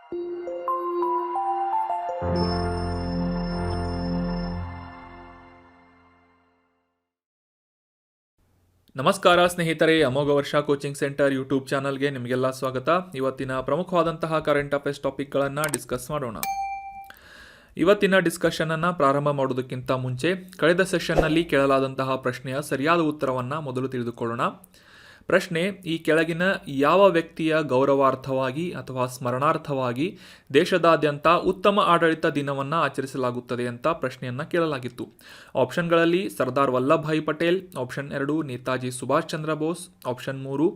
ನಮಸ್ಕಾರ ಸ್ನೇಹಿತರೆ, ಅಮೋಘ ವರ್ಷ ಕೋಚಿಂಗ್ ಸೆಂಟರ್ ಯೂಟ್ಯೂಬ್ ಚಾನಲ್ಗೆ ನಿಮಗೆಲ್ಲ ಸ್ವಾಗತ. ಇವತ್ತಿನ ಪ್ರಮುಖವಾದಂತಹ ಕರೆಂಟ್ ಅಫೇರ್ಸ್ ಟಾಪಿಕ್ಗಳನ್ನು ಡಿಸ್ಕಸ್ ಮಾಡೋಣ. ಇವತ್ತಿನ ಡಿಸ್ಕಷನನ್ನು ಪ್ರಾರಂಭ ಮಾಡೋದಕ್ಕಿಂತ ಮುಂಚೆ ಕಳೆದ ಸೆಷನ್ನಲ್ಲಿ ಕೇಳಲಾದಂತಹ ಪ್ರಶ್ನೆಯ ಸರಿಯಾದ ಉತ್ತರವನ್ನು ಮೊದಲು ತಿಳಿದುಕೊಳ್ಳೋಣ. ಪ್ರಶ್ನೆ: ಈ ಕೆಳಗಿನ ಯಾವ ವ್ಯಕ್ತಿಯ ಗೌರವಾರ್ಥವಾಗಿ ಅಥವಾ ಸ್ಮರಣಾರ್ಥವಾಗಿ ದೇಶದಾದ್ಯಂತ ಉತ್ತಮ ಆಡಳಿತ ದಿನವನ್ನು ಆಚರಿಸಲಾಗುತ್ತದೆ ಅಂತ ಪ್ರಶ್ನೆಯನ್ನು ಕೇಳಲಾಗಿತ್ತು. ಆಪ್ಷನ್ಗಳಲ್ಲಿ ಸರ್ದಾರ್ ವಲ್ಲಭಭಾಯಿ ಪಟೇಲ್, ಆಪ್ಷನ್ 2 ನೇತಾಜಿ ಸುಭಾಷ್ ಚಂದ್ರ ಬೋಸ್, ಆಪ್ಷನ್ 3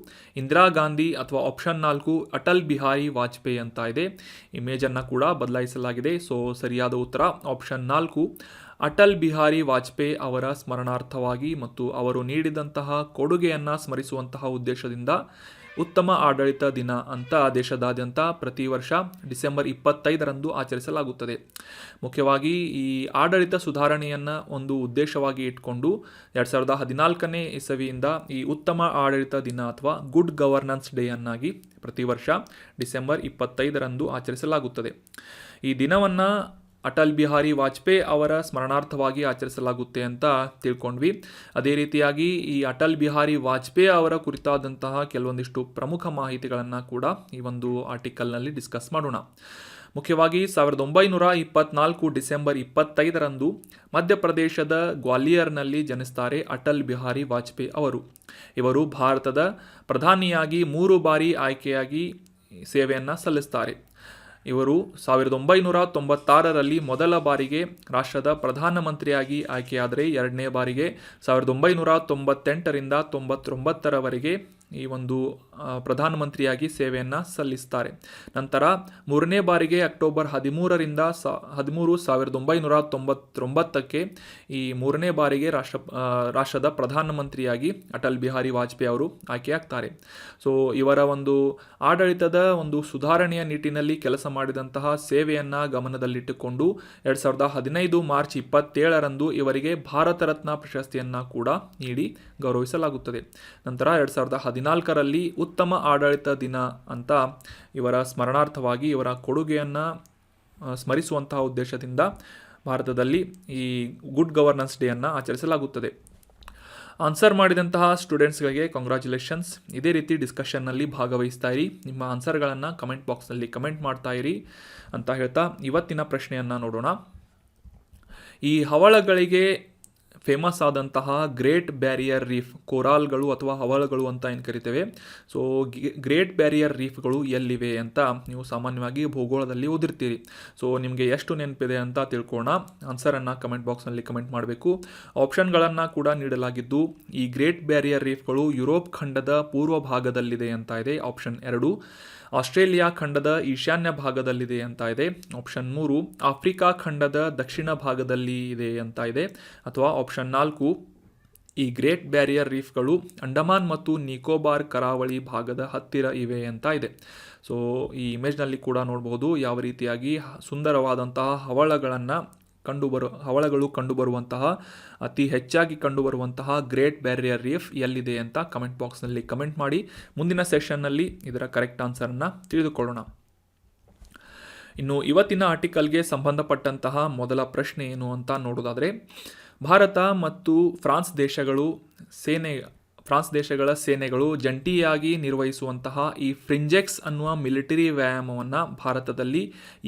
ಇಂದಿರಾ ಗಾಂಧಿ ಅಥವಾ ಆಪ್ಷನ್ 4 ಅಟಲ್ ಬಿಹಾರಿ ವಾಜಪೇಯಿ ಅಂತ ಇದೆ. ಇಮೇಜನ್ನು ಕೂಡ ಬದಲಾಯಿಸಲಾಗಿದೆ. ಸೊ ಸರಿಯಾದ ಉತ್ತರ ಆಪ್ಷನ್ 4 ಅಟಲ್ ಬಿಹಾರಿ ವಾಜಪೇಯಿ ಅವರ ಸ್ಮರಣಾರ್ಥವಾಗಿ ಮತ್ತು ಅವರು ನೀಡಿದಂತಹ ಕೊಡುಗೆಯನ್ನು ಸ್ಮರಿಸುವಂತಹ ಉದ್ದೇಶದಿಂದ ಉತ್ತಮ ಆಡಳಿತ ದಿನ ಅಂತ ದೇಶದಾದ್ಯಂತ ಪ್ರತಿ ವರ್ಷ ಡಿಸೆಂಬರ್ 25ರಂದು ಆಚರಿಸಲಾಗುತ್ತದೆ. ಮುಖ್ಯವಾಗಿ ಈ ಆಡಳಿತ ಸುಧಾರಣೆಯನ್ನು ಒಂದು ಉದ್ದೇಶವಾಗಿ ಇಟ್ಕೊಂಡು 2014ನೇ ಇಸವಿಯಿಂದ ಈ ಉತ್ತಮ ಆಡಳಿತ ದಿನ ಅಥವಾ ಗುಡ್ ಗವರ್ನೆನ್ಸ್ ಡೇ ಅನ್ನಾಗಿ ಪ್ರತಿ ವರ್ಷ ಡಿಸೆಂಬರ್ 25ರಂದು ಆಚರಿಸಲಾಗುತ್ತದೆ. ಈ ದಿನವನ್ನು ಅಟಲ್ ಬಿಹಾರಿ ವಾಜಪೇಯಿ ಅವರ ಸ್ಮರಣಾರ್ಥವಾಗಿ ಆಚರಿಸಲಾಗುತ್ತೆ ಅಂತ ತಿಳ್ಕೊಂಡ್ವಿ. ಅದೇ ರೀತಿಯಾಗಿ ಈ ಅಟಲ್ ಬಿಹಾರಿ ವಾಜಪೇಯಿ ಅವರ ಕುರಿತಾದಂತಹ ಕೆಲವೊಂದಿಷ್ಟು ಪ್ರಮುಖ ಮಾಹಿತಿಗಳನ್ನು ಕೂಡ ಈ ಒಂದು ಆರ್ಟಿಕಲ್ನಲ್ಲಿ ಡಿಸ್ಕಸ್ ಮಾಡೋಣ. ಮುಖ್ಯವಾಗಿ 1924 ಡಿಸೆಂಬರ್ 25ರಂದು ಮಧ್ಯಪ್ರದೇಶದ ಗ್ವಾಲಿಯರ್ನಲ್ಲಿ ಜನಿಸ್ತಾರೆ ಅಟಲ್ ಬಿಹಾರಿ ವಾಜಪೇಯಿ ಅವರು. ಇವರು ಭಾರತದ ಪ್ರಧಾನಿಯಾಗಿ 3 ಬಾರಿ ಆಯ್ಕೆಯಾಗಿ ಸೇವೆಯನ್ನು ಸಲ್ಲಿಸ್ತಾರೆ. ಇವರು 1996ರಲ್ಲಿ ಮೊದಲ ಬಾರಿಗೆ ರಾಷ್ಟ್ರದ ಪ್ರಧಾನಮಂತ್ರಿಯಾಗಿ ಆಯ್ಕೆಯಾದರೆ, ಎರಡನೇ ಬಾರಿಗೆ 1998ರಿಂದ 99ರವರೆಗೆ ಈ ಒಂದು ಪ್ರಧಾನಮಂತ್ರಿಯಾಗಿ ಸೇವೆಯನ್ನು ಸಲ್ಲಿಸ್ತಾರೆ. ನಂತರ 3ನೇ ಬಾರಿಗೆ ಅಕ್ಟೋಬರ್ 13ರಿಂದ 1999ಕ್ಕೆ ಈ 3ನೇ ಬಾರಿಗೆ ರಾಷ್ಟ್ರದ ಪ್ರಧಾನಮಂತ್ರಿಯಾಗಿ ಅಟಲ್ ಬಿಹಾರಿ ವಾಜಪೇಯಿ ಅವರು ಆಯ್ಕೆಯಾಗ್ತಾರೆ. ಸೊ ಇವರ ಒಂದು ಆಡಳಿತದ ಒಂದು ಸುಧಾರಣೆಯ ನಿಟ್ಟಿನಲ್ಲಿ ಕೆಲಸ ಮಾಡಿದಂತಹ ಸೇವೆಯನ್ನು ಗಮನದಲ್ಲಿಟ್ಟುಕೊಂಡು 2015 ಮಾರ್ಚ್ 27ರಂದು ಇವರಿಗೆ ಭಾರತ ರತ್ನ ಪ್ರಶಸ್ತಿಯನ್ನು ಕೂಡ ನೀಡಿ ಗೌರವಿಸಲಾಗುತ್ತದೆ. ನಂತರ 2014ರಲ್ಲಿ ಉತ್ತಮ ಆಡಳಿತ ದಿನ ಅಂತ ಇವರ ಸ್ಮರಣಾರ್ಥವಾಗಿ ಇವರ ಕೊಡುಗೆಯನ್ನು ಸ್ಮರಿಸುವಂತಹ ಉದ್ದೇಶದಿಂದ ಭಾರತದಲ್ಲಿ ಈ ಗುಡ್ ಗವರ್ನೆನ್ಸ್ ಡೇಯನ್ನು ಆಚರಿಸಲಾಗುತ್ತದೆ. ಆನ್ಸರ್ ಮಾಡಿದಂತಹ ಸ್ಟೂಡೆಂಟ್ಸ್ಗಳಿಗೆ ಕಂಗ್ರ್ಯಾಚುಲೇಷನ್ಸ್. ಇದೇ ರೀತಿ ಡಿಸ್ಕಷನ್ನಲ್ಲಿ ಭಾಗವಹಿಸ್ತಾ ಇರಿ. ನಿಮ್ಮ ಆನ್ಸರ್ಗಳನ್ನು ಕಮೆಂಟ್ ಬಾಕ್ಸ್ನಲ್ಲಿ ಕಮೆಂಟ್ ಮಾಡ್ತಾ ಇರಿ ಅಂತ ಹೇಳ್ತಾ ಇವತ್ತಿನ ಪ್ರಶ್ನೆಯನ್ನು ನೋಡೋಣ. ಈ ಹವಳಗಳಿಗೆ ಫೇಮಸ್ ಆದಂತಹ ಗ್ರೇಟ್ ಬ್ಯಾರಿಯರ್ ರೀಫ್, ಕೋರಾಲ್ಗಳು ಅಥವಾ ಹವಳಗಳು ಅಂತ ಏನು ಕರಿತೇವೆ. ಸೊ ಗ್ರೇಟ್ ಬ್ಯಾರಿಯರ್ ರೀಫ್ಗಳು ಎಲ್ಲಿವೆ ಅಂತ ನೀವು ಸಾಮಾನ್ಯವಾಗಿ ಭೂಗೋಳದಲ್ಲಿ ಓದಿರ್ತೀರಿ. ಸೊ ನಿಮಗೆ ಎಷ್ಟು ನೆನಪಿದೆ ಅಂತ ತಿಳ್ಕೊಳ್ಳೋಣ. ಆನ್ಸರನ್ನು ಕಮೆಂಟ್ ಬಾಕ್ಸ್ನಲ್ಲಿ ಕಮೆಂಟ್ ಮಾಡಬೇಕು. ಆಪ್ಷನ್ಗಳನ್ನು ಕೂಡ ನೀಡಲಾಗಿದ್ದು, ಈ ಗ್ರೇಟ್ ಬ್ಯಾರಿಯರ್ ರೀಫ್ಗಳು ಯುರೋಪ್ ಖಂಡದ ಪೂರ್ವ ಭಾಗದಲ್ಲಿದೆ ಅಂತ ಇದೆ, ಆಪ್ಷನ್ 2. ಆಸ್ಟ್ರೇಲಿಯಾ ಖಂಡದ ಈಶಾನ್ಯ ಭಾಗದಲ್ಲಿದೆ ಅಂತ ಇದೆ, ಆಪ್ಷನ್ 3. ಆಫ್ರಿಕಾ ಖಂಡದ ದಕ್ಷಿಣ ಭಾಗದಲ್ಲಿ ಇದೆ ಅಂತ ಇದೆ, ಅಥವಾ ಆಪ್ಷನ್ 4 ಈ ಗ್ರೇಟ್ ಬ್ಯಾರಿಯರ್ ರೀಫ್ಗಳು ಅಂಡಮಾನ್ ಮತ್ತು ನಿಕೋಬಾರ್ ಕರಾವಳಿ ಭಾಗದ ಹತ್ತಿರ ಇವೆ ಅಂತ ಇದೆ. ಸೊ ಈ ಇಮೇಜ್ನಲ್ಲಿ ಕೂಡ ನೋಡಬಹುದು ಯಾವ ರೀತಿಯಾಗಿ ಸುಂದರವಾದಂತಹ ಹವಳಗಳು ಕಂಡುಬರುವಂತಹ ಅತಿ ಹೆಚ್ಚಾಗಿ ಕಂಡುಬರುವಂತಹ ಗ್ರೇಟ್ ಬ್ಯಾರಿಯರ್ ರೀಫ್ ಎಲ್ಲಿದೆ ಅಂತ ಕಮೆಂಟ್ ಬಾಕ್ಸ್ನಲ್ಲಿ ಕಮೆಂಟ್ ಮಾಡಿ. ಮುಂದಿನ ಸೆಷನ್ನಲ್ಲಿ ಇದರ ಕರೆಕ್ಟ್ ಆನ್ಸರನ್ನು ತಿಳಿದುಕೊಳ್ಳೋಣ. ಇನ್ನು ಇವತ್ತಿನ ಆರ್ಟಿಕಲ್ಗೆ ಸಂಬಂಧಪಟ್ಟಂತಹ ಮೊದಲ ಪ್ರಶ್ನೆ ಏನು ಅಂತ ನೋಡೋದಾದರೆ, ಭಾರತ ಮತ್ತು ಫ್ರಾನ್ಸ್ ದೇಶಗಳ ಸೇನೆಗಳು ಜಂಟಿಯಾಗಿ ನಿರ್ವಹಿಸುವಂತಹ ಈ ಫ್ರಿಂಜೆಕ್ಸ್ ಅನ್ನುವ ಮಿಲಿಟರಿ ವ್ಯಾಯಾಮವನ್ನು ಭಾರತದಲ್ಲಿ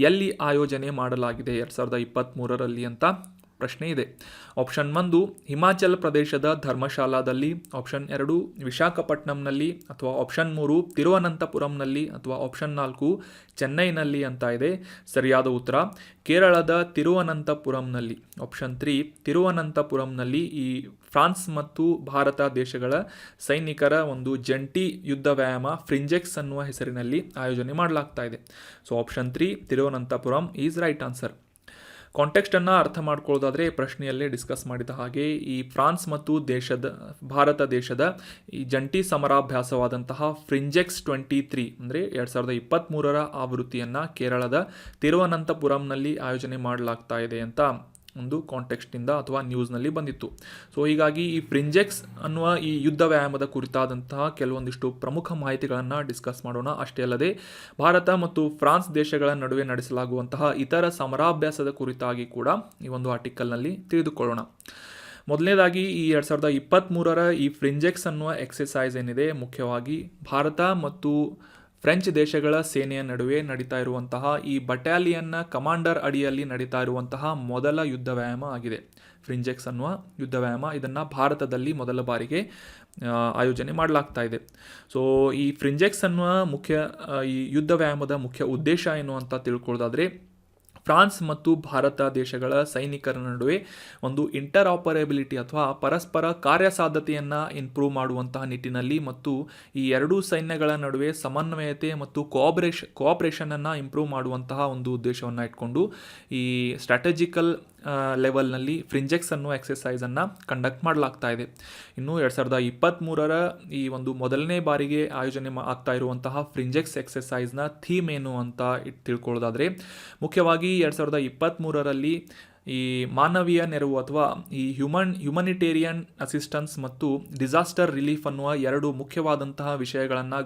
ಎಲ್ಲಿ ಆಯೋಜನೆ ಮಾಡಲಾಗಿದೆ 2023ರಲ್ಲಿ ಅಂತ ಪ್ರಶ್ನೆ ಇದೆ. ಆಪ್ಷನ್ 1 ಹಿಮಾಚಲ ಪ್ರದೇಶದ ಧರ್ಮಶಾಲಾದಲ್ಲಿ, ಆಪ್ಷನ್ 2 ವಿಶಾಖಪಟ್ಟಣಂನಲ್ಲಿ, ಅಥವಾ ಆಪ್ಷನ್ 3 ತಿರುವನಂತಪುರಂನಲ್ಲಿ, ಅಥವಾ ಆಪ್ಷನ್ 4 ಚೆನ್ನೈನಲ್ಲಿ ಅಂತ ಇದೆ. ಸರಿಯಾದ ಉತ್ತರ ಕೇರಳದ ತಿರುವನಂತಪುರಂನಲ್ಲಿ, ಆಪ್ಷನ್ 3 ತಿರುವನಂತಪುರಂನಲ್ಲಿ ಈ ಫ್ರಾನ್ಸ್ ಮತ್ತು ಭಾರತ ದೇಶಗಳ ಸೈನಿಕರ ಒಂದು ಜಂಟಿ ಯುದ್ಧ ವ್ಯಾಯಾಮ ಫ್ರಿಂಜೆಕ್ಸ್ ಅನ್ನುವ ಹೆಸರಿನಲ್ಲಿ ಆಯೋಜನೆ ಮಾಡಲಾಗ್ತಾ ಇದೆ. So option 3 Thiruvananthapuram is right answer. ಕಾಂಟೆಕ್ಸ್ಟನ್ನು ಅರ್ಥ ಮಾಡ್ಕೊಳ್ಳೋದಾದರೆ ಪ್ರಶ್ನೆಯಲ್ಲೇ ಡಿಸ್ಕಸ್ ಮಾಡಿದ ಹಾಗೆ ಈ ಫ್ರಾನ್ಸ್ ಮತ್ತು ಭಾರತ ದೇಶದ ಈ ಜಂಟಿ ಸಮರಾಭ್ಯಾಸವಾದಂತಹ ಫ್ರಿಂಜೆಕ್ಸ್ 23 ಅಂದರೆ 2023ರ ಆವೃತ್ತಿಯನ್ನು ಕೇರಳದ ತಿರುವನಂತಪುರಂನಲ್ಲಿ ಆಯೋಜನೆ ಮಾಡಲಾಗ್ತಾ ಇದೆ ಅಂತ ಒಂದು ಕಾಂಟೆಕ್ಸ್ಟಿಂದ ಅಥವಾ ನ್ಯೂಸ್ನಲ್ಲಿ ಬಂದಿತ್ತು. ಸೊ ಹೀಗಾಗಿ ಈ ಫ್ರಿಂಜೆಕ್ಸ್ ಅನ್ನುವ ಈ ಯುದ್ಧ ವ್ಯಾಯಾಮದ ಕುರಿತಾದಂತಹ ಕೆಲವೊಂದಿಷ್ಟು ಪ್ರಮುಖ ಮಾಹಿತಿಗಳನ್ನು ಡಿಸ್ಕಸ್ ಮಾಡೋಣ. ಅಷ್ಟೇ ಅಲ್ಲದೆ ಭಾರತ ಮತ್ತು ಫ್ರಾನ್ಸ್ ದೇಶಗಳ ನಡುವೆ ನಡೆಸಲಾಗುವಂತಹ ಇತರ ಸಮರಾಭ್ಯಾಸದ ಕುರಿತಾಗಿ ಕೂಡ ಈ ಒಂದು ಆರ್ಟಿಕಲ್ನಲ್ಲಿ ತಿಳಿದುಕೊಳ್ಳೋಣ. ಮೊದಲನೇದಾಗಿ ಈ 2023 ಈ ಫ್ರಿಂಜೆಕ್ಸ್ ಅನ್ನುವ ಎಕ್ಸಸೈಸ್ ಏನಿದೆ, ಮುಖ್ಯವಾಗಿ ಭಾರತ ಮತ್ತು ಫ್ರೆಂಚ್ ದೇಶಗಳ ಸೇನೆಯ ನಡುವೆ ನಡೀತಾ ಇರುವಂತಹ ಈ ಬಟಾಲಿಯನ್ನ ಕಮಾಂಡರ್ ಅಡಿಯಲ್ಲಿ ನಡೀತಾ ಇರುವಂತಹ ಮೊದಲ ಯುದ್ಧ ವ್ಯಾಯಾಮ ಆಗಿದೆ. ಫ್ರಿಂಜೆಕ್ಸ್ ಅನ್ನುವ ಯುದ್ಧ ವ್ಯಾಯಾಮ, ಇದನ್ನು ಭಾರತದಲ್ಲಿ ಮೊದಲ ಬಾರಿಗೆ ಆಯೋಜನೆ ಮಾಡಲಾಗ್ತಾ ಇದೆ. ಸೊ ಈ ಫ್ರಿಂಜೆಕ್ಸ್ ಅನ್ನುವ ಈ ಯುದ್ಧ ವ್ಯಾಯಾಮದ ಮುಖ್ಯ ಉದ್ದೇಶ ಏನು ಅಂತ ತಿಳ್ಕೊಳ್ಳೋದಾದರೆ, ಫ್ರಾನ್ಸ್ ಮತ್ತು ಭಾರತ ದೇಶಗಳ ಸೈನಿಕರ ನಡುವೆ ಒಂದು ಇಂಟರ್ಆಪರೇಬಿಲಿಟಿ ಅಥವಾ ಪರಸ್ಪರ ಕಾರ್ಯಸಾಧ್ಯತೆಯನ್ನು ಇಂಪ್ರೂವ್ ಮಾಡುವಂತಹ ನಿಟ್ಟಿನಲ್ಲಿ ಮತ್ತು ಈ ಎರಡೂ ಸೈನ್ಯಗಳ ನಡುವೆ ಸಮನ್ವಯತೆ ಮತ್ತು ಕೋಆಪರೇಷನನ್ನು ಇಂಪ್ರೂವ್ ಮಾಡುವಂತಹ ಒಂದು ಉದ್ದೇಶವನ್ನು ಇಟ್ಕೊಂಡು ಈ ಸ್ಟ್ರಾಟಜಿಕಲ್ ಲೆವೆಲ್ನಲ್ಲಿ ಫ್ರಿಂಜೆಕ್ಸ್ ಅನ್ನುವ ಎಕ್ಸಸೈಸನ್ನು ಕಂಡಕ್ಟ್ ಮಾಡಲಾಗ್ತಾ ಇದೆ. ಇನ್ನು 2023 ಈ ಒಂದು ಮೊದಲನೇ ಬಾರಿಗೆ ಆಯೋಜನೆ ಆಗ್ತಾ ಇರುವಂತಹ ಫ್ರಿಂಜೆಕ್ಸ್ ಎಕ್ಸಸೈಸ್ನ ಥೀಮ್ ಏನು ಅಂತ ತಿಳ್ಕೊಳ್ಳೋದಾದರೆ, ಮುಖ್ಯವಾಗಿ 2023 ಈ ಮಾನವೀಯ ನೆರವು ಅಥವಾ ಈ ಹ್ಯುಮನಿಟೇರಿಯನ್ ಅಸಿಸ್ಟೆನ್ಸ್ ಮತ್ತು ಡಿಸಾಸ್ಟರ್ ರಿಲೀಫ್ ಅನ್ನುವ ಎರಡು ಮುಖ್ಯವಾದಂತಹ ವಿಷಯಗಳನ್ನು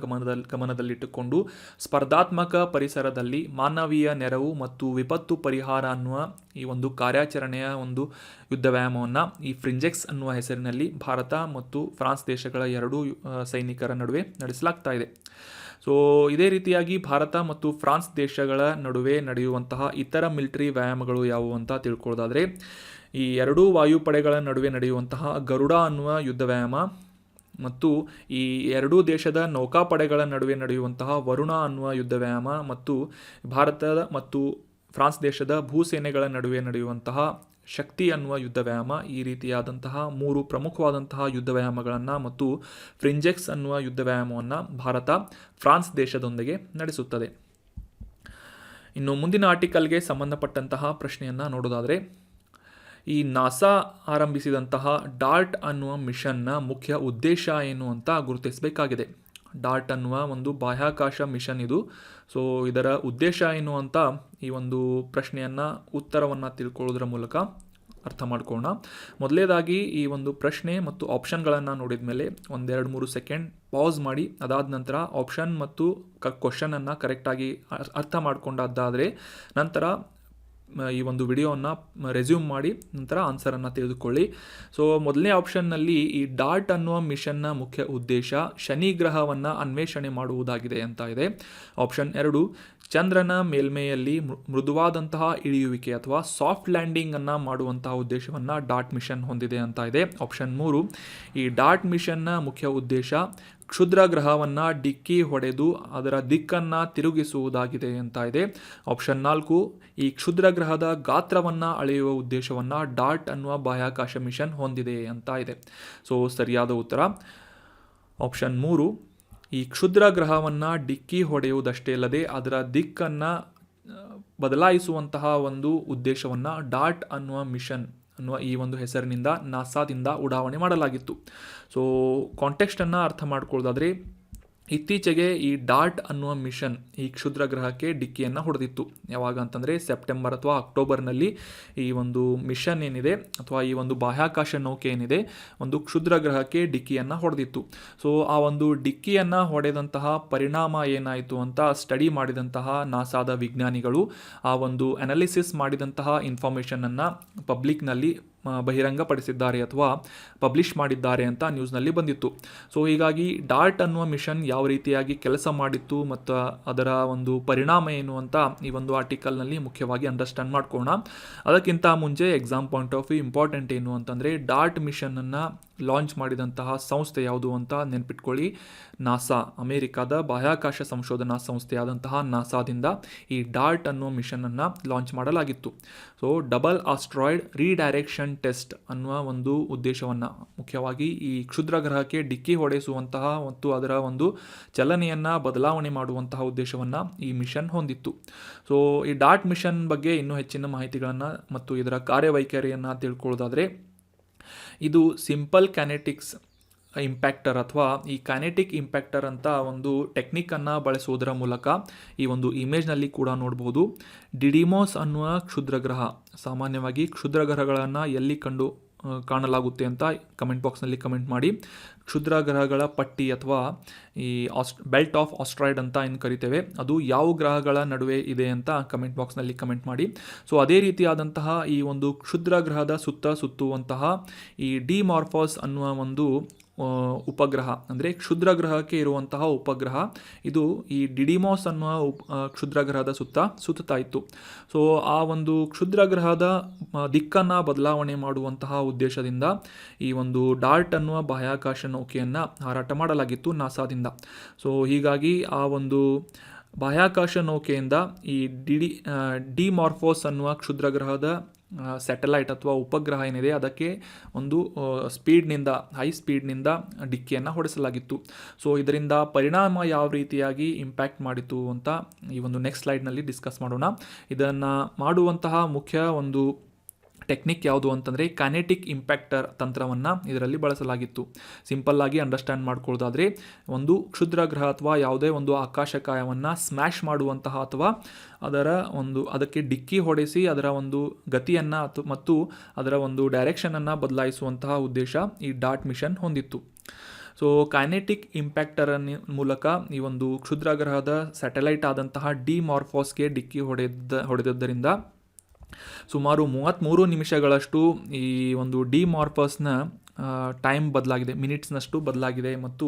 ಗಮನದಲ್ಲಿಟ್ಟುಕೊಂಡು ಸ್ಪರ್ಧಾತ್ಮಕ ಪರಿಸರದಲ್ಲಿ ಮಾನವೀಯ ನೆರವು ಮತ್ತು ವಿಪತ್ತು ಪರಿಹಾರ ಅನ್ನುವ ಈ ಒಂದು ಕಾರ್ಯಾಚರಣೆಯ ಒಂದು ಯುದ್ಧ ವ್ಯಾಯಾಮವನ್ನು ಈ ಫ್ರಿಂಜೆಕ್ಸ್ ಅನ್ನುವ ಹೆಸರಿನಲ್ಲಿ ಭಾರತ ಮತ್ತು ಫ್ರಾನ್ಸ್ ದೇಶಗಳ ಎರಡೂ ಸೈನಿಕರ ನಡುವೆ ನಡೆಸಲಾಗ್ತಾ ಇದೆ. ಸೊ ಇದೇ ರೀತಿಯಾಗಿ ಭಾರತ ಮತ್ತು ಫ್ರಾನ್ಸ್ ದೇಶಗಳ ನಡುವೆ ನಡೆಯುವಂತಹ ಇತರ ಮಿಲಿಟರಿ ವ್ಯಾಯಾಮಗಳು ಯಾವುವು ಅಂತ ತಿಳ್ಕೊಳ್ಳೋದಾದರೆ, ಈ ಎರಡೂ ವಾಯುಪಡೆಗಳ ನಡುವೆ ನಡೆಯುವಂತಹ ಗರುಡ ಅನ್ನುವ ಯುದ್ಧ ವ್ಯಾಯಾಮ ಮತ್ತು ಈ ಎರಡೂ ದೇಶದ ನೌಕಾಪಡೆಗಳ ನಡುವೆ ನಡೆಯುವಂತಹ ವರುಣ ಅನ್ನುವ ಯುದ್ಧ ವ್ಯಾಯಾಮ ಮತ್ತು ಭಾರತ ಮತ್ತು ಫ್ರಾನ್ಸ್ ದೇಶದ ಭೂಸೇನೆಗಳ ನಡುವೆ ನಡೆಯುವಂತಹ ಶಕ್ತಿ ಅನ್ನುವ ಯುದ್ಧ ವ್ಯಾಯಾಮ, ಈ ರೀತಿಯಾದಂತಹ 3 ಪ್ರಮುಖವಾದಂತಹ ಯುದ್ಧ ವ್ಯಾಯಾಮಗಳನ್ನು ಮತ್ತು ಫ್ರಿಂಜೆಕ್ಸ್ ಅನ್ನುವ ಯುದ್ಧ ವ್ಯಾಯಾಮವನ್ನು ಭಾರತ ಫ್ರಾನ್ಸ್ ದೇಶದೊಂದಿಗೆ ನಡೆಸುತ್ತದೆ. ಇನ್ನು ಮುಂದಿನ ಆರ್ಟಿಕಲ್ಗೆ ಸಂಬಂಧಪಟ್ಟಂತಹ ಪ್ರಶ್ನೆಯನ್ನು ನೋಡೋದಾದರೆ, ಈ ನಾಸಾ ಆರಂಭಿಸಿದಂತಹ ಡಾರ್ಟ್ ಅನ್ನುವ ಮಿಷನ್ನ ಮುಖ್ಯ ಉದ್ದೇಶ ಏನು ಅಂತ ಗುರುತಿಸಬೇಕಾಗಿದೆ. ಡಾರ್ಟ್ ಅನ್ನುವ ಒಂದು ಬಾಹ್ಯಾಕಾಶ ಮಿಷನ್ ಇದು. ಸೊ ಇದರ ಉದ್ದೇಶ ಏನು ಅಂತ ಈ ಒಂದು ಪ್ರಶ್ನೆಯನ್ನು ಉತ್ತರವನ್ನು ತಿಳ್ಕೊಳ್ಳೋದ್ರ ಮೂಲಕ ಅರ್ಥ ಮಾಡ್ಕೊಳ್ಳೋಣ. ಮೊದಲೇದಾಗಿ ಈ ಒಂದು ಪ್ರಶ್ನೆ ಮತ್ತು ಆಪ್ಷನ್ಗಳನ್ನು ನೋಡಿದ ಮೇಲೆ 1-2-3 ಸೆಕೆಂಡ್ ಪಾಸ್ ಮಾಡಿ, ಅದಾದ ನಂತರ ಆಪ್ಷನ್ ಮತ್ತು ಕ್ವಶನನ್ನು ಕರೆಕ್ಟಾಗಿ ಅರ್ಥ ಮಾಡ್ಕೊಂಡಾದರೆ ನಂತರ ಈ ಒಂದು ವಿಡಿಯೋವನ್ನು ರೆಸ್ಯೂಮ್ ಮಾಡಿ ನಂತರ ಆನ್ಸರನ್ನು ತೆಗೆದುಕೊಳ್ಳಿ. ಸೊ ಮೊದಲನೇ ಆಪ್ಷನ್ನಲ್ಲಿ ಈ ಡಾರ್ಟ್ ಅನ್ನುವ ಮಿಷನ್ನ ಮುಖ್ಯ ಉದ್ದೇಶ ಶನಿ ಗ್ರಹವನ್ನು ಅನ್ವೇಷಣೆ ಮಾಡುವುದಾಗಿದೆ ಅಂತ ಇದೆ. ಆಪ್ಷನ್ 2, ಚಂದ್ರನ ಮೇಲ್ಮೈಯಲ್ಲಿ ಮೃದುವಾದಂತಹ ಇಳಿಯುವಿಕೆ ಅಥವಾ ಸಾಫ್ಟ್ ಲ್ಯಾಂಡಿಂಗನ್ನು ಮಾಡುವಂತಹ ಉದ್ದೇಶವನ್ನು ಡಾರ್ಟ್ ಮಿಷನ್ ಹೊಂದಿದೆ ಅಂತ ಇದೆ. ಆಪ್ಷನ್ 3, ಈ ಡಾರ್ಟ್ ಮಿಷನ್ನ ಮುಖ್ಯ ಉದ್ದೇಶ ಕ್ಷುದ್ರ ಗ್ರಹವನ್ನು ಡಿಕ್ಕಿ ಹೊಡೆದು ಅದರ ದಿಕ್ಕನ್ನು ತಿರುಗಿಸುವುದಾಗಿದೆ ಅಂತ ಇದೆ. ಆಪ್ಷನ್ 4, ಈ ಕ್ಷುದ್ರ ಗ್ರಹದ ಗಾತ್ರವನ್ನು ಅಳೆಯುವ ಉದ್ದೇಶವನ್ನು ಡಾರ್ಟ್ ಅನ್ನುವ ಬಾಹ್ಯಾಕಾಶ ಮಿಷನ್ ಹೊಂದಿದೆ ಅಂತ ಇದೆ. ಸೊ ಸರಿಯಾದ ಉತ್ತರ ಆಪ್ಷನ್ 3, ಈ ಕ್ಷುದ್ರ ಗ್ರಹವನ್ನು ಡಿಕ್ಕಿ ಹೊಡೆಯುವುದಷ್ಟೇ ಅಲ್ಲದೆ ಅದರ ದಿಕ್ಕನ್ನು ಬದಲಾಯಿಸುವಂತಹ ಒಂದು ಉದ್ದೇಶವನ್ನು ಡಾರ್ಟ್ ಅನ್ನುವ ಮಿಷನ್ ಅನ್ನುವ ಈ ಒಂದು ಹೆಸರಿನಿಂದ ನಾಸಾದಿಂದ ಉಡಾವಣೆ ಮಾಡಲಾಗಿತ್ತು. ಸೊ ಕಾಂಟೆಕ್ಸ್ಟನ್ನು ಅರ್ಥ ಮಾಡ್ಕೊಳ್ಳೋದಾದರೆ, ಇತ್ತೀಚೆಗೆ ಈ ಡಾರ್ಟ್ ಅನ್ನುವ ಮಿಷನ್ ಈ ಕ್ಷುದ್ರ ಗ್ರಹಕ್ಕೆ ಡಿಕ್ಕಿಯನ್ನು ಹೊಡೆದಿತ್ತು. ಯಾವಾಗ ಅಂತಂದರೆ ಸೆಪ್ಟೆಂಬರ್ ಅಥವಾ ಅಕ್ಟೋಬರ್ನಲ್ಲಿ ಈ ಒಂದು ಮಿಷನ್ ಏನಿದೆ ಅಥವಾ ಈ ಒಂದು ಬಾಹ್ಯಾಕಾಶ ನೌಕೆ ಏನಿದೆ ಒಂದು ಕ್ಷುದ್ರ ಗ್ರಹಕ್ಕೆ ಡಿಕ್ಕಿಯನ್ನು ಹೊಡೆದಿತ್ತು. ಸೊ ಆ ಒಂದು ಡಿಕ್ಕಿಯನ್ನು ಹೊಡೆದಂತಹ ಪರಿಣಾಮ ಏನಾಯಿತು ಅಂತ ಸ್ಟಡಿ ಮಾಡಿದಂತಹ ನಾಸಾದ ವಿಜ್ಞಾನಿಗಳು ಆ ಒಂದು ಅನಾಲಿಸಿಸ್ ಮಾಡಿದಂತಹ ಇನ್ಫಾರ್ಮೇಷನನ್ನು ಪಬ್ಲಿಕ್ನಲ್ಲಿ ಬಹಿರಂಗಪಡಿಸಿದ್ದಾರೆ ಅಥವಾ ಪಬ್ಲಿಷ್ ಮಾಡಿದ್ದಾರೆ ಅಂತ ನ್ಯೂಸ್ನಲ್ಲಿ ಬಂದಿತ್ತು. ಸೊ ಹೀಗಾಗಿ ಡಾರ್ಟ್ ಅನ್ನುವ ಮಿಷನ್ ಯಾವ ರೀತಿಯಾಗಿ ಕೆಲಸ ಮಾಡಿತ್ತು ಮತ್ತು ಅದರ ಒಂದು ಪರಿಣಾಮ ಏನು ಅಂತ ಈ ಒಂದು ಆರ್ಟಿಕಲ್ನಲ್ಲಿ ಮುಖ್ಯವಾಗಿ ಅಂಡರ್ಸ್ಟ್ಯಾಂಡ್ ಮಾಡ್ಕೊಳ್ಳೋಣ. ಅದಕ್ಕಿಂತ ಮುಂಚೆ exam point of view important ಏನು ಅಂತಂದರೆ, ಡಾರ್ಟ್ ಮಿಷನನ್ನು ಲಾಂಚ್ ಮಾಡಿದಂತಹ ಸಂಸ್ಥೆ ಯಾವುದು ಅಂತ ನೆನ್ಪಿಟ್ಕೊಳ್ಳಿ. ನಾಸಾ, ಅಮೆರಿಕಾದ ಬಾಹ್ಯಾಕಾಶ ಸಂಶೋಧನಾ ಸಂಸ್ಥೆಯಾದಂತಹ ನಾಸಾದಿಂದ ಈ ಡಾರ್ಟ್ ಅನ್ನೋ ಮಿಷನನ್ನು ಲಾಂಚ್ ಮಾಡಲಾಗಿತ್ತು. So double asteroid redirection test ಅನ್ನುವ ಒಂದು ಉದ್ದೇಶವನ್ನು, ಮುಖ್ಯವಾಗಿ ಈ ಕ್ಷುದ್ರ ಗ್ರಹಕ್ಕೆ ಡಿಕ್ಕಿ ಹೊಡೆಸುವಂತಹ ಮತ್ತು ಅದರ ಒಂದು ಚಲನೆಯನ್ನು ಬದಲಾವಣೆ ಮಾಡುವಂತಹ ಉದ್ದೇಶವನ್ನು ಈ ಮಿಷನ್ ಹೊಂದಿತ್ತು. ಸೊ ಈ ಡಾರ್ಟ್ ಮಿಷನ್ ಬಗ್ಗೆ ಇನ್ನೂ ಹೆಚ್ಚಿನ ಮಾಹಿತಿಗಳನ್ನು ಮತ್ತು ಇದರ ಕಾರ್ಯವೈಖರಿಯನ್ನು ತಿಳ್ಕೊಳ್ಳೋದಾದರೆ, ಇದು ಸಿಂಪಲ್ ಕೈನೆಟಿಕ್ಸ್ ಇಂಪ್ಯಾಕ್ಟರ್ ಅಥವಾ ಈ ಕೈನೆಟಿಕ್ ಇಂಪ್ಯಾಕ್ಟರ್ ಅಂತ ಒಂದು ಟೆಕ್ನಿಕ್ಕನ್ನು ಬಳಸುವುದರ ಮೂಲಕ ಈ ಒಂದು ಇಮೇಜ್ನಲ್ಲಿ ಕೂಡ ನೋಡ್ಬೋದು. ಡಿಡಿಮೋಸ್ ಅನ್ನುವ ಕ್ಷುದ್ರಗ್ರಹ, ಸಾಮಾನ್ಯವಾಗಿ ಕ್ಷುದ್ರಗ್ರಹಗಳನ್ನು ಎಲ್ಲಿ ಕಾಣಲಾಗುತ್ತೆ ಅಂತ ಕಮೆಂಟ್ ಬಾಕ್ಸ್ನಲ್ಲಿ ಕಮೆಂಟ್ ಮಾಡಿ. ಕ್ಷುದ್ರಗ್ರಹಗಳ ಪಟ್ಟಿ ಅಥವಾ ಈ ಬೆಲ್ಟ್ ಆಫ್ ಆಸ್ಟ್ರಾಯ್ಡ್ ಅಂತ ಏನು ಕರಿತೇವೆ, ಅದು ಯಾವ ಗ್ರಹಗಳ ನಡುವೆ ಇದೆ ಅಂತ ಕಮೆಂಟ್ ಬಾಕ್ಸ್ನಲ್ಲಿ ಕಮೆಂಟ್ ಮಾಡಿ. ಸೊ ಅದೇ ರೀತಿಯಾದಂತಹ ಈ ಒಂದು ಕ್ಷುದ್ರಗ್ರಹದ ಸುತ್ತುವಂತಹ ಈ ಡಿಮಾರ್ಫೋಸ್ ಅನ್ನುವ ಒಂದು ಉಪಗ್ರಹ, ಅಂದರೆ ಕ್ಷುದ್ರಗ್ರಹಕ್ಕೆ ಇರುವಂತಹ ಉಪಗ್ರಹ, ಇದು ಈ ಡಿಡಿಮೋಸ್ ಅನ್ನುವ ಕ್ಷುದ್ರಗ್ರಹದ ಸುತ್ತಾ ಇತ್ತು. ಸೊ ಆ ಒಂದು ಕ್ಷುದ್ರಗ್ರಹದ ದಿಕ್ಕನ್ನು ಬದಲಾವಣೆ ಮಾಡುವಂತಹ ಉದ್ದೇಶದಿಂದ ಈ ಒಂದು ಡಾರ್ಟ್ ಅನ್ನುವ ಬಾಹ್ಯಾಕಾಶ ನೌಕೆಯನ್ನು ಹಾರಾಟ ಮಾಡಲಾಗಿತ್ತು ನಾಸಾದಿಂದ. ಸೊ ಹೀಗಾಗಿ ಆ ಒಂದು ಬಾಹ್ಯಾಕಾಶ ನೌಕೆಯಿಂದ ಈ ಡಿಮಾರ್ಫೋಸ್ ಅನ್ನುವ ಕ್ಷುದ್ರಗ್ರಹದ ಸ್ಯಾಟಲೈಟ್ ಅಥವಾ ಉಪಗ್ರಹ ಏನಿದೆ ಅದಕ್ಕೆ ಒಂದು ಹೈ ಸ್ಪೀಡ್ನಿಂದ ಡಿಕ್ಕಿಯನ್ನು ಹೊಡೆಸಲಾಗಿತ್ತು. ಸೊ ಇದರಿಂದ ಪರಿಣಾಮ ಯಾವ ರೀತಿಯಾಗಿ ಇಂಪ್ಯಾಕ್ಟ್ ಮಾಡಿತು ಅಂತ ಈ ಒಂದು ನೆಕ್ಸ್ಟ್ ಸ್ಲೈಡ್ನಲ್ಲಿ ಡಿಸ್ಕಸ್ ಮಾಡೋಣ. ಇದನ್ನು ಮಾಡುವಂತಹ ಮುಖ್ಯ ಒಂದು ಟೆಕ್ನಿಕ್ ಯಾವುದು ಅಂತಂದರೆ ಕೈನೆಟಿಕ್ ಇಂಪ್ಯಾಕ್ಟರ್ ತಂತ್ರವನ್ನು ಇದರಲ್ಲಿ ಬಳಸಲಾಗಿತ್ತು. ಸಿಂಪಲ್ಲಾಗಿ ಅಂಡರ್ಸ್ಟ್ಯಾಂಡ್ ಮಾಡ್ಕೊಳ್ಳೋದಾದರೆ, ಒಂದು ಕ್ಷುದ್ರಗ್ರಹ ಅಥವಾ ಯಾವುದೇ ಒಂದು ಆಕಾಶಕಾಯವನ್ನು ಸ್ಮ್ಯಾಶ್ ಮಾಡುವಂತಹ ಅಥವಾ ಅದಕ್ಕೆ ಡಿಕ್ಕಿ ಹೊಡೆಸಿ ಅದರ ಒಂದು ಗತಿಯನ್ನು ಮತ್ತು ಅದರ ಒಂದು ಡೈರೆಕ್ಷನನ್ನು ಬದಲಾಯಿಸುವಂತಹ ಉದ್ದೇಶ ಈ ಡಾರ್ಟ್ ಮಿಷನ್ ಹೊಂದಿತ್ತು. ಸೊ ಕೈನೆಟಿಕ್ ಇಂಪ್ಯಾಕ್ಟರ್ ಮೂಲಕ ಈ ಒಂದು ಕ್ಷುದ್ರಗ್ರಹದ ಸ್ಯಾಟಲೈಟ್ ಆದಂತಹ ಡಿಮಾರ್ಫೋಸ್ಗೆ ಡಿಕ್ಕಿ ಹೊಡೆದದ್ದರಿಂದ ಸುಮಾರು 33 ನಿಮಿಷಗಳಷ್ಟು ಈ ಒಂದು ಡಿಮಾರ್ಫಸ್ನ ಟೈಮ್ ಬದಲಾಗಿದೆ, ಮಿನಿಟ್ಸ್ನಷ್ಟು ಬದಲಾಗಿದೆ ಮತ್ತು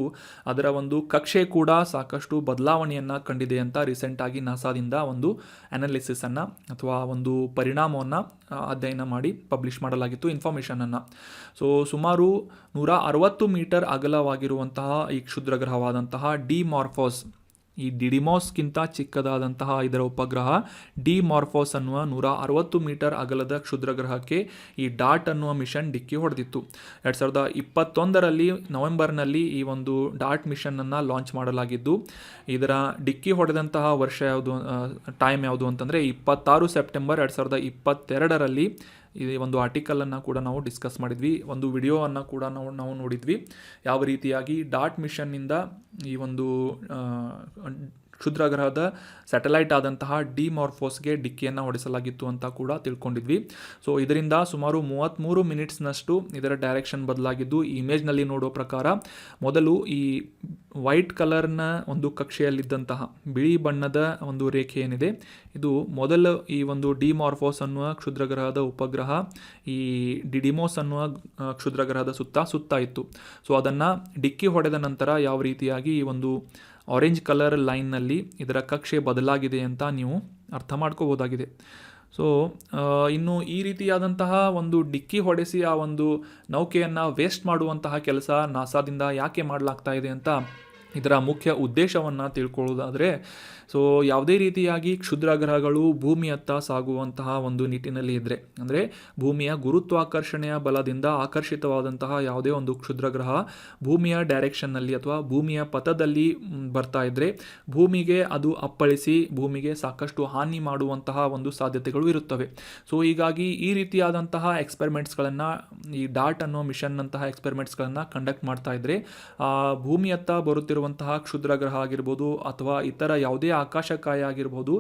ಅದರ ಒಂದು ಕಕ್ಷೆ ಕೂಡ ಸಾಕಷ್ಟು ಬದಲಾವಣೆಯನ್ನು ಕಂಡಿದೆ ಅಂತ ರೀಸೆಂಟಾಗಿ ನಾಸಾದಿಂದ ಒಂದು ಅನಾಲಿಸಿಸನ್ನು ಅಥವಾ ಒಂದು ಪರಿಣಾಮವನ್ನು ಅಧ್ಯಯನ ಮಾಡಿ ಪಬ್ಲಿಷ್ ಮಾಡಲಾಗಿತ್ತು ಇನ್ಫಾರ್ಮೇಷನನ್ನು. ಸೊ ಸುಮಾರು 160 ಮೀಟರ್ ಅಗಲವಾಗಿರುವಂತಹ ಈ ಕ್ಷುದ್ರಗ್ರಹವಾದಂತಹ ಡಿಮಾರ್ಫೋಸ್, ಈ ಡಿಡಿಮೋಸ್ಗಿಂತ ಚಿಕ್ಕದಾದಂತಹ ಇದರ ಉಪಗ್ರಹ ಡಿಮಾರ್ಫೋಸ್ ಅನ್ನುವ 160 ಮೀಟರ್ ಅಗಲದ ಕ್ಷುದ್ರಗ್ರಹಕ್ಕೆ ಈ ಡಾರ್ಟ್ ಅನ್ನುವ ಮಿಷನ್ ಡಿಕ್ಕಿ ಹೊಡೆದಿತ್ತು. 2021 ನವೆಂಬರ್ನಲ್ಲಿ ಈ ಒಂದು ಡಾರ್ಟ್ ಮಿಷನನ್ನು ಲಾಂಚ್ ಮಾಡಲಾಗಿದ್ದು, ಇದರ ಡಿಕ್ಕಿ ಹೊಡೆದಂತಹ ಟೈಮ್ ಯಾವುದು ಅಂತಂದರೆ 26 ಸೆಪ್ಟೆಂಬರ್ 2022 ಈ ಒಂದು ಆರ್ಟಿಕಲನ್ನು ಕೂಡ ನಾವು ಡಿಸ್ಕಸ್ ಮಾಡಿದ್ವಿ, ಒಂದು ವಿಡಿಯೋವನ್ನು ಕೂಡ ನಾವು ನೋಡಿದ್ವಿ, ಯಾವ ರೀತಿಯಾಗಿ ಡಾರ್ಟ್ ಮಿಷನ್ನಿಂದ ಈ ಒಂದು ಕ್ಷುದ್ರಗ್ರಹದ ಸ್ಯಾಟಲೈಟ್ ಆದಂತಹ ಡಿಮಾರ್ಫೋಸ್ಗೆ ಡಿಕ್ಕಿಯನ್ನು ಹೊಡೆಸಲಾಗಿತ್ತು ಅಂತ ಕೂಡ ತಿಳ್ಕೊಂಡಿದ್ವಿ. ಸೊ ಇದರಿಂದ ಸುಮಾರು 33 ಮಿನಿಟ್ಸ್ನಷ್ಟು ಇದರ ಡೈರೆಕ್ಷನ್ ಬದಲಾಗಿದ್ದು, ಈ ಇಮೇಜ್ನಲ್ಲಿ ನೋಡೋ ಪ್ರಕಾರ ಮೊದಲು ಈ ವೈಟ್ ಕಲರ್ನ ಒಂದು ಕಕ್ಷೆಯಲ್ಲಿದ್ದಂತಹ ಬಿಳಿ ಬಣ್ಣದ ಒಂದು ರೇಖೆ ಏನಿದೆ, ಇದು ಮೊದಲು ಈ ಒಂದು ಡಿಮಾರ್ಫೋಸ್ ಅನ್ನುವ ಕ್ಷುದ್ರಗ್ರಹದ ಉಪಗ್ರಹ ಈ ಡಿಡಿಮೋಸ್ ಅನ್ನುವ ಕ್ಷುದ್ರಗ್ರಹದ ಸುತ್ತ ಇತ್ತು. ಸೊ ಅದನ್ನು ಡಿಕ್ಕಿ ಹೊಡೆದ ನಂತರ ಯಾವ ರೀತಿಯಾಗಿ ಈ ಒಂದು ಆರೆಂಜ್ ಕಲರ್ ಲೈನ್ನಲ್ಲಿ ಇದರ ಕಕ್ಷೆ ಬದಲಾಗಿದೆ ಅಂತ ನೀವು ಅರ್ಥ ಮಾಡ್ಕೋಬೋದಾಗಿದೆ. ಸೊ ಇನ್ನು ಈ ರೀತಿಯಾದಂತಹ ಒಂದು ಡಿಕ್ಕಿ ಹೊಡೆಸಿ ಆ ಒಂದು ನೌಕೆಯನ್ನು ವೇಸ್ಟ್ ಮಾಡುವಂತಹ ಕೆಲಸ ನಾಸಾದಿಂದ ಯಾಕೆ ಮಾಡಲಾಗ್ತಾ ಇದೆ ಅಂತ ಇದರ ಮುಖ್ಯ ಉದ್ದೇಶವನ್ನು ತಿಳ್ಕೊಳ್ಳೋದಾದರೆ, ಸೊ ಯಾವುದೇ ರೀತಿಯಾಗಿ ಕ್ಷುದ್ರಗ್ರಹಗಳು ಭೂಮಿಯತ್ತ ಸಾಗುವಂತಹ ಒಂದು ನಿಟ್ಟಿನಲ್ಲಿ ಇದ್ದರೆ, ಅಂದರೆ ಭೂಮಿಯ ಗುರುತ್ವಾಕರ್ಷಣೆಯ ಬಲದಿಂದ ಆಕರ್ಷಿತವಾದಂತಹ ಯಾವುದೇ ಒಂದು ಕ್ಷುದ್ರಗ್ರಹ ಭೂಮಿಯ ಡೈರೆಕ್ಷನ್ನಲ್ಲಿ ಅಥವಾ ಭೂಮಿಯ ಪಥದಲ್ಲಿ ಬರ್ತಾ ಇದ್ದರೆ ಭೂಮಿಗೆ ಅದು ಅಪ್ಪಳಿಸಿ ಭೂಮಿಗೆ ಸಾಕಷ್ಟು ಹಾನಿ ಮಾಡುವಂತಹ ಒಂದು ಸಾಧ್ಯತೆಗಳು ಇರುತ್ತವೆ. ಸೊ ಹೀಗಾಗಿ ಈ ರೀತಿಯಾದಂತಹ ಎಕ್ಸ್ಪೆರಿಮೆಂಟ್ಸ್ಗಳನ್ನು, ಈ ಡಾರ್ಟ್ ಅನ್ನೋ ಮಿಷನ್ನಂತಹ ಎಕ್ಸ್ಪೆರಿಮೆಂಟ್ಸ್ಗಳನ್ನು ಕಂಡಕ್ಟ್ ಮಾಡ್ತಾ ಇದ್ದರೆ ಭೂಮಿಯತ್ತ ಬರುತ್ತಿರುವಂತಹ ಕ್ಷುದ್ರಗ್ರಹ ಆಗಿರ್ಬೋದು ಅಥವಾ ಇತರ ಯಾವುದೇ ಆಕಾಶಕಾಯ ಆಗಿರ್ಬೋದು,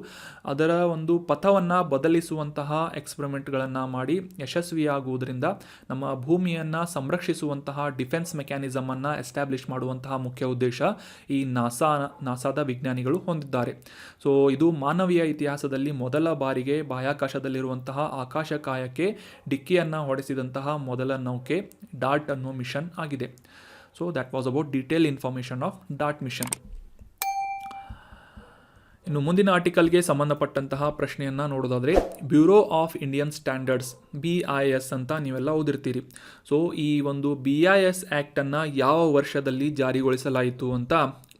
ಅದರ ಒಂದು ಪಥವನ್ನು ಬದಲಿಸುವಂತಹ ಎಕ್ಸ್ಪೆರಿಮೆಂಟ್ಗಳನ್ನು ಮಾಡಿ ಯಶಸ್ವಿಯಾಗುವುದರಿಂದ ನಮ್ಮ ಭೂಮಿಯನ್ನು ಸಂರಕ್ಷಿಸುವಂತಹ ಡಿಫೆನ್ಸ್ ಮೆಕ್ಯಾನಿಸಮನ್ನು ಎಸ್ಟಾಬ್ಲಿಷ್ ಮಾಡುವಂತಹ ಮುಖ್ಯ ಉದ್ದೇಶ ಈ ನಾಸಾದ ವಿಜ್ಞಾನಿಗಳು ಹೊಂದಿದ್ದಾರೆ. ಸೊ ಇದು ಮಾನವೀಯ ಇತಿಹಾಸದಲ್ಲಿ ಮೊದಲ ಬಾರಿಗೆ ಬಾಹ್ಯಾಕಾಶದಲ್ಲಿರುವಂತಹ ಆಕಾಶಕಾಯಕ್ಕೆ ಡಿಕ್ಕಿಯನ್ನು ಹೊಡೆಸಿದಂತಹ ಮೊದಲ ನೌಕೆ ಡಾರ್ಟ್ ಅನ್ನೋ ಮಿಷನ್ ಆಗಿದೆ. So that was about detail information of DART mission. ಇನ್ನು ಮುಂದಿನ ಆರ್ಟಿಕಲ್ಗೆ ಸಂಬಂಧಪಟ್ಟಂತಹ ಪ್ರಶ್ನೆಯನ್ನು ನೋಡೋದಾದರೆ, bureau of Indian standards BIS ಅಂತ ನೀವೆಲ್ಲ ಓದಿರ್ತೀರಿ. ಸೊ ಈ ಒಂದು BIS ಆ್ಯಕ್ಟನ್ನು ಯಾವ ವರ್ಷದಲ್ಲಿ ಜಾರಿಗೊಳಿಸಲಾಯಿತು ಅಂತ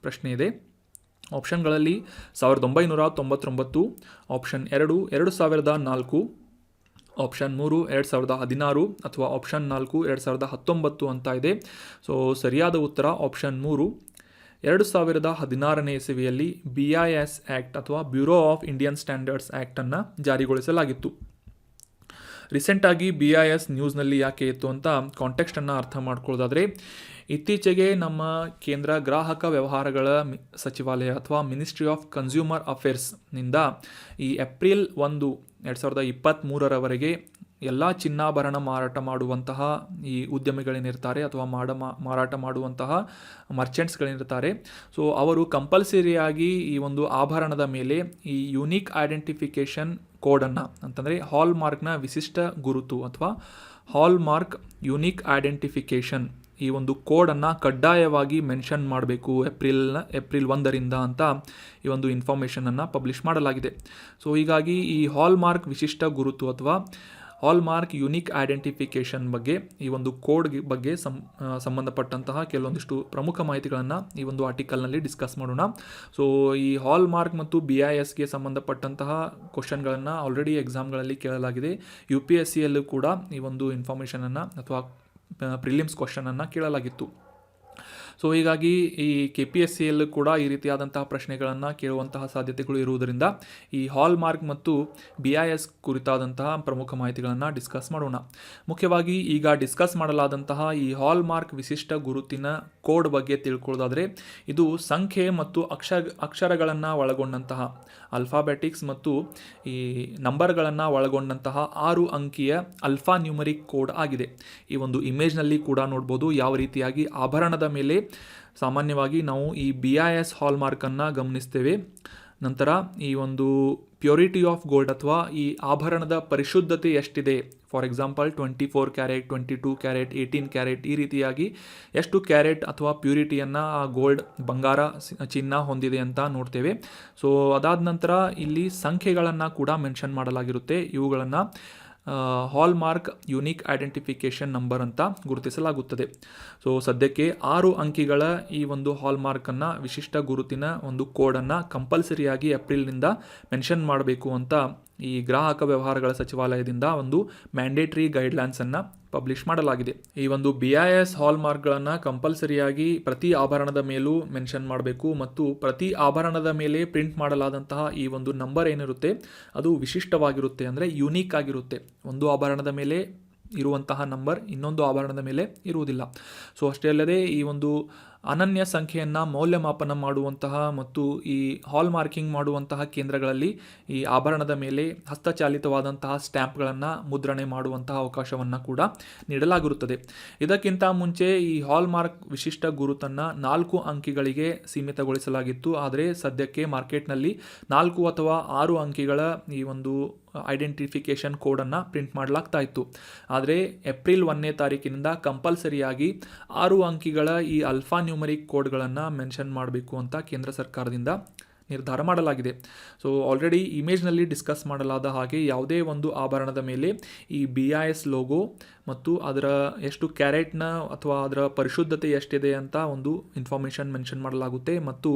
ಪ್ರಶ್ನೆ ಇದೆ. ಆಪ್ಷನ್ಗಳಲ್ಲಿ 1999, ಆಪ್ಷನ್ 2 2004, ಆಪ್ಷನ್ 3 2016 ಅಥವಾ ಆಪ್ಷನ್ 4 2019 ಅಂತ ಇದೆ. ಸೊ ಸರಿಯಾದ ಉತ್ತರ ಆಪ್ಷನ್ 3 2016ನೇ ಇಸವಿಯಲ್ಲಿ BIS ಆ್ಯಕ್ಟ್ ಅಥವಾ ಬ್ಯೂರೋ ಆಫ್ ಇಂಡಿಯನ್ ಸ್ಟ್ಯಾಂಡರ್ಡ್ಸ್ ಆ್ಯಕ್ಟನ್ನು ಜಾರಿಗೊಳಿಸಲಾಗಿತ್ತು. ರೀಸೆಂಟಾಗಿ BIS ನ್ಯೂಸ್ನಲ್ಲಿ ಯಾಕೆ ಇತ್ತು ಅಂತ ಕಾಂಟೆಕ್ಸ್ಟನ್ನು ಅರ್ಥ ಮಾಡ್ಕೊಳ್ಳೋದಾದರೆ, ಇತ್ತೀಚೆಗೆ ನಮ್ಮ ಕೇಂದ್ರ ಗ್ರಾಹಕ ವ್ಯವಹಾರಗಳ ಸಚಿವಾಲಯ ಅಥವಾ ಮಿನಿಸ್ಟ್ರಿ ಆಫ್ ಕನ್ಸ್ಯೂಮರ್ ಅಫೇರ್ಸ್ನಿಂದ ಈ ಏಪ್ರಿಲ್ 1, 2023 ಎಲ್ಲ ಚಿನ್ನಾಭರಣ ಮಾರಾಟ ಮಾಡುವಂತಹ ಈ ಉದ್ಯಮಿಗಳೇನಿರ್ತಾರೆ ಅಥವಾ ಮಾರಾಟ ಮಾಡುವಂತಹ ಮರ್ಚೆಂಟ್ಸ್ಗಳೇನಿರ್ತಾರೆ, ಸೊ ಅವರು ಕಂಪಲ್ಸರಿಯಾಗಿ ಈ ಒಂದು ಆಭರಣದ ಮೇಲೆ ಈ ಯುನೀಕ್ ಐಡೆಂಟಿಫಿಕೇಷನ್ ಕೋಡನ್ನು, ಅಂತಂದರೆ ಹಾಲ್ ಮಾರ್ಕ್ನ ವಿಶಿಷ್ಟ ಗುರುತು ಅಥವಾ ಹಾಲ್ ಮಾರ್ಕ್ ಯುನೀಕ್ ಐಡೆಂಟಿಫಿಕೇಷನ್, ಈ ಒಂದು ಕೋಡನ್ನು ಕಡ್ಡಾಯವಾಗಿ ಮೆನ್ಷನ್ ಮಾಡಬೇಕು ಏಪ್ರಿಲ್ 1 ಅಂತ ಈ ಒಂದು ಇನ್ಫಾರ್ಮೇಷನನ್ನು ಪಬ್ಲಿಷ್ ಮಾಡಲಾಗಿದೆ. ಸೊ ಹೀಗಾಗಿ ಈ ಹಾಲ್ ಮಾರ್ಕ್ ವಿಶಿಷ್ಟ ಗುರುತು ಅಥವಾ ಹಾಲ್ ಮಾರ್ಕ್ ಯುನೀಕ್ ಐಡೆಂಟಿಫಿಕೇಷನ್ ಬಗ್ಗೆ, ಈ ಒಂದು ಕೋಡ್ ಬಗ್ಗೆ ಸಂಬಂಧಪಟ್ಟಂತಹ ಕೆಲವೊಂದಿಷ್ಟು ಪ್ರಮುಖ ಮಾಹಿತಿಗಳನ್ನು ಈ ಒಂದು ಆರ್ಟಿಕಲ್ನಲ್ಲಿ ಡಿಸ್ಕಸ್ ಮಾಡೋಣ. ಸೊ ಈ ಹಾಲ್ ಮಾರ್ಕ್ ಮತ್ತು BISಗೆ ಸಂಬಂಧಪಟ್ಟಂತಹ ಕ್ವಶನ್ಗಳನ್ನು ಆಲ್ರೆಡಿ ಎಕ್ಸಾಮ್ಗಳಲ್ಲಿ ಕೇಳಲಾಗಿದೆ. UPSCಯಲ್ಲೂ ಕೂಡ ಈ ಒಂದು ಇನ್ಫಾರ್ಮೇಷನನ್ನು ಅಥವಾ ಪ್ರಿಲಿಮ್ಸ್ ಕ್ವಶನನ್ನು ಕೇಳಲಾಗಿತ್ತು. ಸೊ ಹೀಗಾಗಿ ಈ KPSCಯಲ್ಲೂ ಕೂಡ ಈ ರೀತಿಯಾದಂತಹ ಪ್ರಶ್ನೆಗಳನ್ನು ಕೇಳುವಂತಹ ಸಾಧ್ಯತೆಗಳು ಇರುವುದರಿಂದ ಈ ಹಾಲ್ ಮಾರ್ಕ್ ಮತ್ತು BIS ಕುರಿತಾದಂತಹ ಪ್ರಮುಖ ಮಾಹಿತಿಗಳನ್ನು ಡಿಸ್ಕಸ್ ಮಾಡೋಣ. ಮುಖ್ಯವಾಗಿ ಈಗ ಡಿಸ್ಕಸ್ ಮಾಡಲಾದಂತಹ ಈ ಹಾಲ್ ಮಾರ್ಕ್ ವಿಶಿಷ್ಟ ಗುರುತಿನ ಕೋಡ್ ಬಗ್ಗೆ ತಿಳ್ಕೊಳ್ಳೋದಾದರೆ, ಇದು ಸಂಖ್ಯೆ ಮತ್ತು ಅಕ್ಷರಗಳನ್ನು ಒಳಗೊಂಡಂತಹ ಅಲ್ಫಾಬೆಟಿಕ್ಸ್ ಮತ್ತು ಈ ನಂಬರ್ಗಳನ್ನು ಒಳಗೊಂಡಂತಹ 6 ಅಂಕಿಯ ಅಲ್ಫಾ ನ್ಯೂಮರಿಕ್ ಕೋಡ್ ಆಗಿದೆ. ಈ ಒಂದು ಇಮೇಜ್ನಲ್ಲಿ ಕೂಡ ನೋಡ್ಬೋದು ಯಾವ ರೀತಿಯಾಗಿ ಆಭರಣದ ಮೇಲೆ ಸಾಮಾನ್ಯವಾಗಿ ನಾವು ಈ BIS ಹಾಲ್ ಮಾರ್ಕನ್ನು ಗಮನಿಸ್ತೇವೆ. ನಂತರ ಈ ಒಂದು ಪ್ಯೂರಿಟಿ ಆಫ್ ಗೋಲ್ಡ್ ಅಥವಾ ಈ ಆಭರಣದ ಪರಿಶುದ್ಧತೆ ಎಷ್ಟಿದೆ, for example 24 carrot, 22 carrot, 18 carrot, ಈ ರೀತಿಯಾಗಿ ಎಷ್ಟು ಕ್ಯಾರೆಟ್ ಅಥವಾ ಪ್ಯೂರಿಟಿಯನ್ನು ಆ ಗೋಲ್ಡ್ ಬಂಗಾರ ಚಿನ್ನ ಹೊಂದಿದೆ ಅಂತ ನೋಡ್ತೇವೆ. ಸೊ ಅದಾದ ನಂತರ ಇಲ್ಲಿ ಸಂಖ್ಯೆಗಳನ್ನು ಕೂಡ ಮೆನ್ಷನ್ ಮಾಡಲಾಗಿರುತ್ತೆ. ಇವುಗಳನ್ನು ಹಾಲ್ ಮಾರ್ಕ್ ಯುನೀಕ್ ಐಡೆಂಟಿಫಿಕೇಷನ್ ನಂಬರ್ ಅಂತ ಗುರುತಿಸಲಾಗುತ್ತದೆ. ಸೊ ಸದ್ಯಕ್ಕೆ 6 ಅಂಕಿಗಳ ಈ ಒಂದು ಹಾಲ್ ಮಾರ್ಕನ್ನು, ವಿಶಿಷ್ಟ ಗುರುತಿನ ಒಂದು ಕೋಡನ್ನು ಕಂಪಲ್ಸರಿಯಾಗಿ ಏಪ್ರಿಲ್ನಿಂದ ಮೆನ್ಷನ್ ಮಾಡಬೇಕು ಅಂತ ಈ ಗ್ರಾಹಕ ವ್ಯವಹಾರಗಳ ಸಚಿವಾಲಯದಿಂದ ಒಂದು ಮ್ಯಾಂಡೇಟ್ರಿ ಗೈಡ್ಲೈನ್ಸನ್ನು ಪಬ್ಲಿಷ್ ಮಾಡಲಾಗಿದೆ. ಈ ಒಂದು BIS ಹಾಲ್ ಮಾರ್ಕ್ಗಳನ್ನು ಕಂಪಲ್ಸರಿಯಾಗಿ ಪ್ರತಿ ಆಭರಣದ ಮೇಲೂ ಮೆನ್ಷನ್ ಮಾಡಬೇಕು ಮತ್ತು ಪ್ರತಿ ಆಭರಣದ ಮೇಲೆ ಪ್ರಿಂಟ್ ಮಾಡಲಾದಂತಹ ಈ ಒಂದು ನಂಬರ್ ಏನಿರುತ್ತೆ ಅದು ವಿಶಿಷ್ಟವಾಗಿರುತ್ತೆ, ಅಂದರೆ ಯುನೀಕ್ ಆಗಿರುತ್ತೆ. ಒಂದು ಆಭರಣದ ಮೇಲೆ ಇರುವಂತಹ ನಂಬರ್ ಇನ್ನೊಂದು ಆಭರಣದ ಮೇಲೆ ಇರುವುದಿಲ್ಲ. ಸೊ ಅಷ್ಟೇ ಅಲ್ಲದೆ ಈ ಒಂದು ಅನನ್ಯ ಸಂಖ್ಯೆಯನ್ನು ಮೌಲ್ಯಮಾಪನ ಮಾಡುವಂತಹ ಮತ್ತು ಈ ಹಾಲ್ ಮಾರ್ಕಿಂಗ್ ಮಾಡುವಂತಹ ಕೇಂದ್ರಗಳಲ್ಲಿ ಈ ಆಭರಣದ ಮೇಲೆ ಹಸ್ತಚಾಲಿತವಾದಂತಹ ಸ್ಟ್ಯಾಂಪ್ಗಳನ್ನು ಮುದ್ರಣೆ ಮಾಡುವಂತಹ ಅವಕಾಶವನ್ನು ಕೂಡ ನೀಡಲಾಗಿರುತ್ತದೆ. ಇದಕ್ಕಿಂತ ಮುಂಚೆ ಈ ಹಾಲ್ ಮಾರ್ಕ್ ವಿಶಿಷ್ಟ ಗುರುತನ್ನು 4 ಅಂಕಿಗಳಿಗೆ ಸೀಮಿತಗೊಳಿಸಲಾಗಿತ್ತು. ಆದರೆ ಸದ್ಯಕ್ಕೆ ಮಾರ್ಕೆಟ್ನಲ್ಲಿ 4 ಅಥವಾ 6 ಅಂಕಿಗಳ ಈ ಒಂದು ಐಡೆಂಟಿಫಿಕೇಷನ್ ಕೋಡನ್ನು ಪ್ರಿಂಟ್ ಮಾಡಲಾಗ್ತಾ ಇತ್ತು. ಆದರೆ ಏಪ್ರಿಲ್ 1 ಕಂಪಲ್ಸರಿಯಾಗಿ 6 ಅಂಕಿಗಳ ಈ ಅಲ್ಫಾ ನ್ಯೂಮರಿಕ್ ಕೋಡ್ಗಳನ್ನು ಮೆನ್ಷನ್ ಮಾಡಬೇಕು ಅಂತ ಕೇಂದ್ರ ಸರ್ಕಾರದಿಂದ ನಿರ್ಧಾರ ಮಾಡಲಾಗಿದೆ. ಸೊ ಆಲ್ರೆಡಿ ಇಮೇಜ್ನಲ್ಲಿ ಡಿಸ್ಕಸ್ ಮಾಡಲಾದ ಹಾಗೆ ಯಾವುದೇ ಒಂದು ಆಭರಣದ ಮೇಲೆ ಈ BIS ಲೋಗೋ ಮತ್ತು ಅದರ ಎಷ್ಟು ಕ್ಯಾರೆಟ್ನ ಅಥವಾ ಅದರ ಪರಿಶುದ್ಧತೆ ಎಷ್ಟಿದೆ ಅಂತ ಒಂದು ಇನ್ಫಾರ್ಮೇಷನ್ ಮೆನ್ಷನ್ ಮಾಡಲಾಗುತ್ತೆ. ಮತ್ತು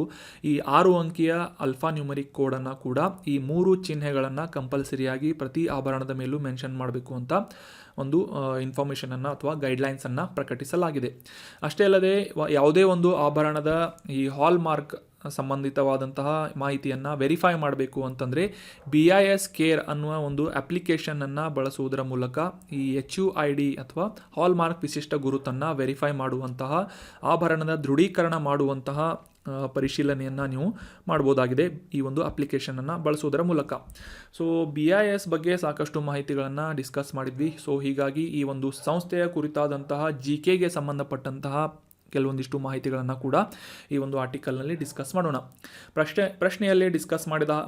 ಈ 6 ಅಂಕಿಯ ಅಲ್ಫಾ ನ್ಯೂಮರಿಕ್ ಕೋಡನ್ನು ಕೂಡ ಈ 3 ಚಿಹ್ನೆಗಳನ್ನು ಕಂಪಲ್ಸರಿಯಾಗಿ ಪ್ರತಿ ಆಭರಣದ ಮೇಲೂ ಮೆನ್ಷನ್ ಮಾಡಬೇಕು ಅಂತ ಒಂದು ಇನ್ಫಾರ್ಮೇಷನನ್ನು ಅಥವಾ ಗೈಡ್ಲೈನ್ಸನ್ನು ಪ್ರಕಟಿಸಲಾಗಿದೆ. ಅಷ್ಟೇ ಅಲ್ಲದೆ ಯಾವುದೇ ಒಂದು ಆಭರಣದ ಈ ಹಾಲ್ ಮಾರ್ಕ್ ಸಂಬಂಧಿತವಾದಂತಹ ಮಾಹಿತಿಯನ್ನು ವೆರಿಫೈ ಮಾಡಬೇಕು ಅಂತಂದರೆ BIS ಕೇರ್ ಅನ್ನುವ ಒಂದು ಅಪ್ಲಿಕೇಶನನ್ನು ಬಳಸುವುದರ ಮೂಲಕ ಈ HUID ಅಥವಾ ಹಾಲ್ ಮಾರ್ಕ್ ವಿಶಿಷ್ಟ ಗುರುತನ್ನು ವೆರಿಫೈ ಮಾಡುವಂತಹ, ಆಭರಣದ ದೃಢೀಕರಣ ಮಾಡುವಂತಹ ಪರಿಶೀಲನೆಯನ್ನು ನೀವು ಮಾಡ್ಬೋದಾಗಿದೆ ಈ ಒಂದು ಅಪ್ಲಿಕೇಶನನ್ನು ಬಳಸುವುದರ ಮೂಲಕ. ಸೊ BIS ಬಗ್ಗೆ ಸಾಕಷ್ಟು ಮಾಹಿತಿಗಳನ್ನು ಡಿಸ್ಕಸ್ ಮಾಡಿದ್ವಿ. ಸೊ ಹೀಗಾಗಿ ಈ ಒಂದು ಸಂಸ್ಥೆಯ ಕುರಿತಾದಂತಹ GKಗೆ ಸಂಬಂಧಪಟ್ಟಂತಹ ಕೆಲವೊಂದಿಷ್ಟು ಮಾಹಿತಿಗಳನ್ನು ಕೂಡ ಈ ಒಂದು ಆರ್ಟಿಕಲ್ನಲ್ಲಿ ಡಿಸ್ಕಸ್ ಮಾಡೋಣ. ಪ್ರಶ್ನೆಯಲ್ಲಿ ಡಿಸ್ಕಸ್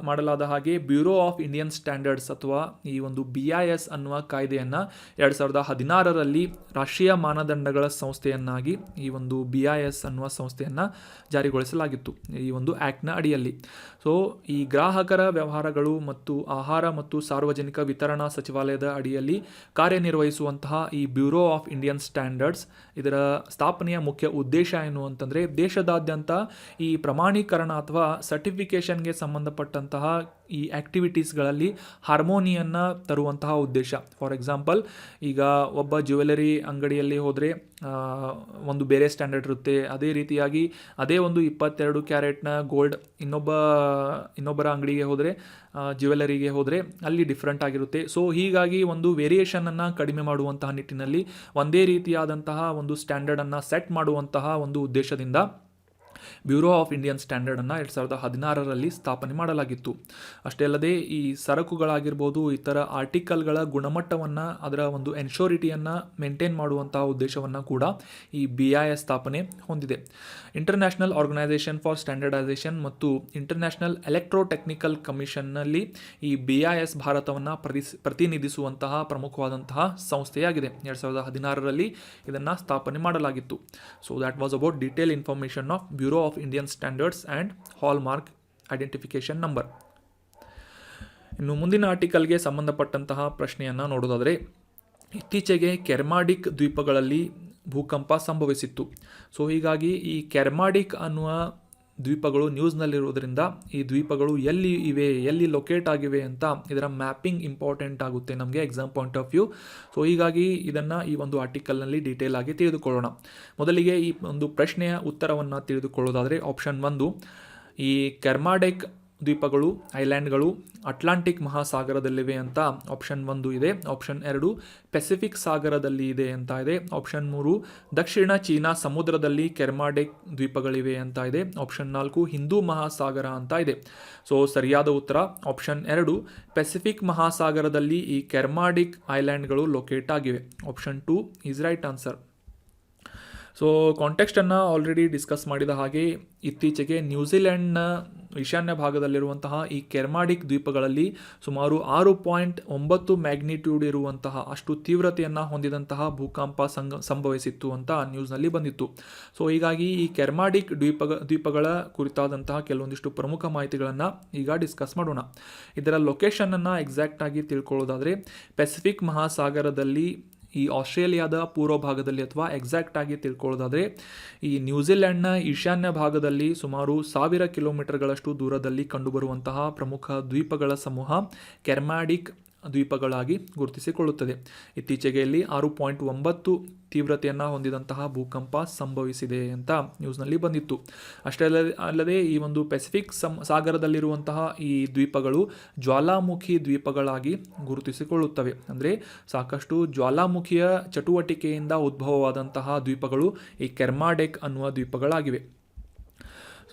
ಮಾಡಲಾದ ಹಾಗೆ ಬ್ಯೂರೋ ಆಫ್ ಇಂಡಿಯನ್ ಸ್ಟ್ಯಾಂಡರ್ಡ್ಸ್ ಅಥವಾ ಈ ಒಂದು BIS ಅನ್ನುವ ಕಾಯ್ದೆಯನ್ನು 2016ರಲ್ಲಿ ರಾಷ್ಟ್ರೀಯ ಮಾನದಂಡಗಳ ಸಂಸ್ಥೆಯನ್ನಾಗಿ ಈ ಒಂದು BIS ಅನ್ನುವ ಸಂಸ್ಥೆಯನ್ನು ಜಾರಿಗೊಳಿಸಲಾಗಿತ್ತು ಈ ಒಂದು ಆ್ಯಕ್ಟ್ನ ಅಡಿಯಲ್ಲಿ. ಸೊ ಈ ಗ್ರಾಹಕರ ವ್ಯವಹಾರಗಳು ಮತ್ತು ಆಹಾರ ಮತ್ತು ಸಾರ್ವಜನಿಕ ವಿತರಣಾ ಸಚಿವಾಲಯದ ಅಡಿಯಲ್ಲಿ ಕಾರ್ಯನಿರ್ವಹಿಸುವಂತಹ ಈ ಬ್ಯೂರೋ ಆಫ್ ಇಂಡಿಯನ್ ಸ್ಟ್ಯಾಂಡರ್ಡ್ಸ್, ಇದರ ಸ್ಥಾಪನೆಯ ಮುಖ್ಯ ಉದ್ದೇಶ ಏನು ಅಂತಂದರೆ ದೇಶದಾದ್ಯಂತ ಈ ಪ್ರಮಾಣೀಕರಣ ಅಥವಾ ಸರ್ಟಿಫಿಕೇಷನ್ಗೆ ಸಂಬಂಧಪಟ್ಟಂತಹ ಈ ಆ್ಯಕ್ಟಿವಿಟೀಸ್ಗಳಲ್ಲಿ ಹಾರ್ಮೋನಿಯನ್ನು ತರುವಂತಹ ಉದ್ದೇಶ. ಫಾರ್ ಎಕ್ಸಾಂಪಲ್, ಈಗ ಒಬ್ಬ ಜ್ಯುವೆಲರಿ ಅಂಗಡಿಯಲ್ಲಿ ಹೋದರೆ ಒಂದು ಬೇರೆ ಸ್ಟ್ಯಾಂಡರ್ಡ್ ಇರುತ್ತೆ. ಅದೇ ರೀತಿಯಾಗಿ ಅದೇ ಒಂದು 22 ಕ್ಯಾರೆಟ್ನ ಗೋಲ್ಡ್ ಇನ್ನೊಬ್ಬರ ಅಂಗಡಿಗೆ ಹೋದರೆ, ಜ್ಯುವೆಲರಿಗೆ ಹೋದರೆ ಅಲ್ಲಿ ಡಿಫ್ರೆಂಟ್ ಆಗಿರುತ್ತೆ. ಸೊ ಹೀಗಾಗಿ ಒಂದು ವೇರಿಯೇಷನನ್ನು ಕಡಿಮೆ ಮಾಡುವಂತಹ ನಿಟ್ಟಿನಲ್ಲಿ ಒಂದೇ ರೀತಿಯಾದಂತಹ ಒಂದು ಸ್ಟ್ಯಾಂಡರ್ಡನ್ನು ಸೆಟ್ ಮಾಡುವಂತಹ ಒಂದು ಉದ್ದೇಶದಿಂದ ಬ್ಯೂರೋ ಆಫ್ ಇಂಡಿಯನ್ ಸ್ಟ್ಯಾಂಡರ್ಡನ್ನು 2016ರಲ್ಲಿ ಸ್ಥಾಪನೆ ಮಾಡಲಾಗಿತ್ತು. ಅಷ್ಟೇ ಅಲ್ಲದೆ ಈ ಸರಕುಗಳಾಗಿರ್ಬೋದು, ಇತರ ಆರ್ಟಿಕಲ್ಗಳ ಗುಣಮಟ್ಟವನ್ನು, ಅದರ ಒಂದು ಎನ್ಶೋರಿಟಿಯನ್ನು ಮೇಂಟೈನ್ ಮಾಡುವಂತಹ ಉದ್ದೇಶವನ್ನು ಕೂಡ ಈ BIS ಸ್ಥಾಪನೆ ಹೊಂದಿದೆ. ಇಂಟರ್ನ್ಯಾಷನಲ್ ಆರ್ಗನೈಸೇಷನ್ ಫಾರ್ ಸ್ಟ್ಯಾಂಡರ್ಡೈಸೇಷನ್ ಮತ್ತು ಇಂಟರ್ನ್ಯಾಷನಲ್ ಎಲೆಕ್ಟ್ರೋಟೆಕ್ನಿಕಲ್ ಕಮಿಷನ್ನಲ್ಲಿ ಈ BIS ಭಾರತವನ್ನು ಪ್ರತಿನಿಧಿಸುವಂತಹ ಪ್ರಮುಖವಾದಂತಹ ಸಂಸ್ಥೆಯಾಗಿದೆ. 2016ರಲ್ಲಿ ಇದನ್ನು ಸ್ಥಾಪನೆ ಮಾಡಲಾಗಿತ್ತು. So that was about detail information of bureau of Indian standards and hallmark identification number. ಇನ್ನು ಮುಂದಿನ ಆರ್ಟಿಕಲ್ಗೆ ಸಂಬಂಧಪಟ್ಟಂತಹ ಪ್ರಶ್ನೆಯನ್ನು ನೋಡೋದಾದರೆ, ಇತ್ತೀಚೆಗೆ ಕೆರ್ಮಾಡಿಕ್ ದ್ವೀಪಗಳಲ್ಲಿ ಭೂಕಂಪ ಸಂಭವಿಸಿತ್ತು. ಸೊ ಹೀಗಾಗಿ ಈ ಕೆರ್ಮಾಡಿಕ್ ಅನ್ನುವ ದ್ವೀಪಗಳು ನ್ಯೂಸ್ನಲ್ಲಿರುವುದರಿಂದ ಈ ದ್ವೀಪಗಳು ಎಲ್ಲಿ ಲೊಕೇಟ್ ಆಗಿವೆ ಅಂತ ಇದರ ಮ್ಯಾಪಿಂಗ್ ಇಂಪಾರ್ಟೆಂಟ್ ಆಗುತ್ತೆ ನಮಗೆ exam point of view. So ಹೀಗಾಗಿ ಇದನ್ನು ಈ ಒಂದು ಆರ್ಟಿಕಲ್ನಲ್ಲಿ ಡೀಟೇಲ್ ಆಗಿ ತಿಳಿದುಕೊಳ್ಳೋಣ. ಮೊದಲಿಗೆ ಈ ಒಂದು ಪ್ರಶ್ನೆಯ ಉತ್ತರವನ್ನು ತಿಳಿದುಕೊಳ್ಳೋದಾದರೆ, ಆಪ್ಷನ್ 1, ಈ ಕೆರ್ಮಾಡಿಕ್ ದ್ವೀಪಗಳು, ಐಲ್ಯಾಂಡ್ಗಳು ಅಟ್ಲಾಂಟಿಕ್ ಮಹಾಸಾಗರದಲ್ಲಿವೆ ಅಂತ ಆಪ್ಷನ್ 1 ಇದೆ. ಆಪ್ಷನ್ 2, ಪೆಸಿಫಿಕ್ ಸಾಗರದಲ್ಲಿ ಇದೆ ಅಂತ ಇದೆ. ಆಪ್ಷನ್ 3, ದಕ್ಷಿಣ ಚೀನಾ ಸಮುದ್ರದಲ್ಲಿ ಕೆರ್ಮಾಡಿಕ್ ದ್ವೀಪಗಳಿವೆ ಅಂತ ಇದೆ. ಆಪ್ಷನ್ 4, ಹಿಂದೂ ಮಹಾಸಾಗರ ಅಂತ ಇದೆ. ಸೊ ಸರಿಯಾದ ಉತ್ತರ ಆಪ್ಷನ್ 2, ಪೆಸಿಫಿಕ್ ಮಹಾಸಾಗರದಲ್ಲಿ ಈ ಕೆರ್ಮಾಡಿಕ್ ಐಲ್ಯಾಂಡ್ಗಳು ಲೊಕೇಟ್ ಆಗಿವೆ. Option 2 is right answer. So ಕಾಂಟೆಕ್ಸ್ಟನ್ನು ಆಲ್ರೆಡಿ ಡಿಸ್ಕಸ್ ಮಾಡಿದ ಹಾಗೆ ಇತ್ತೀಚೆಗೆ ನ್ಯೂಜಿಲೆಂಡ್ನ ಈಶಾನ್ಯ ಭಾಗದಲ್ಲಿರುವಂತಹ ಈ ಕೆರ್ಮಾಡಿಕ್ ದ್ವೀಪಗಳಲ್ಲಿ ಸುಮಾರು 6.9 ಮ್ಯಾಗ್ನಿಟ್ಯೂಡ್ ಇರುವಂತಹ ಅಷ್ಟು ತೀವ್ರತೆಯನ್ನು ಹೊಂದಿದಂತಹ ಭೂಕಂಪ ಸಂಭವಿಸಿತ್ತು ಅಂತ ನ್ಯೂಸ್ನಲ್ಲಿ ಬಂದಿತ್ತು. ಸೊ ಹೀಗಾಗಿ ಈ ಕೆರ್ಮಾಡಿಕ್ ದ್ವೀಪಗಳ ಕುರಿತಾದಂತಹ ಕೆಲವೊಂದಿಷ್ಟು ಪ್ರಮುಖ ಮಾಹಿತಿಗಳನ್ನು ಈಗ ಡಿಸ್ಕಸ್ ಮಾಡೋಣ. ಇದರ ಲೊಕೇಶನನ್ನು ಎಕ್ಸಾಕ್ಟಾಗಿ ತಿಳ್ಕೊಳ್ಳೋದಾದರೆ, ಪೆಸಿಫಿಕ್ ಮಹಾಸಾಗರದಲ್ಲಿ ಈ ಆಸ್ಟ್ರೇಲಿಯಾದ ಪೂರ್ವ ಭಾಗದಲ್ಲಿ, ಅಥವಾ ಎಕ್ಸಾಕ್ಟ್ ಆಗಿ ತಿಳ್ಕೊಳ್ಳೋದಾದರೆ ಈ ನ್ಯೂಜಿಲೆಂಡ್ನ ಈಶಾನ್ಯ ಭಾಗದಲ್ಲಿ ಸುಮಾರು 1000 ಕಿಲೋಮೀಟರ್ಗಳಷ್ಟು ದೂರದಲ್ಲಿ ಕಂಡುಬರುವಂತಹ ಪ್ರಮುಖ ದ್ವೀಪಗಳ ಸಮೂಹ ಕೆರ್ಮಾಡಿಕ್ ದ್ವೀಪಗಳಾಗಿ ಗುರುತಿಸಿಕೊಳ್ಳುತ್ತದೆ. ಇತ್ತೀಚೆಗೆ ಇಲ್ಲಿ 6.9 ತೀವ್ರತೆಯನ್ನು ಹೊಂದಿದಂತಹ ಭೂಕಂಪ ಸಂಭವಿಸಿದೆ ಅಂತ ನ್ಯೂಸ್ನಲ್ಲಿ ಬಂದಿತ್ತು. ಅಷ್ಟೇ ಅಲ್ಲದೆ ಈ ಒಂದು ಪೆಸಿಫಿಕ್ ಸಾಗರದಲ್ಲಿರುವಂತಹ ಈ ದ್ವೀಪಗಳು ಜ್ವಾಲಾಮುಖಿ ದ್ವೀಪಗಳಾಗಿ ಗುರುತಿಸಿಕೊಳ್ಳುತ್ತವೆ. ಅಂದರೆ ಸಾಕಷ್ಟು ಜ್ವಾಲಾಮುಖಿಯ ಚಟುವಟಿಕೆಯಿಂದ ಉದ್ಭವವಾದಂತಹ ದ್ವೀಪಗಳು ಈ ಕೆರ್ಮಾಡಿಕ್ ಅನ್ನುವ ದ್ವೀಪಗಳಾಗಿವೆ.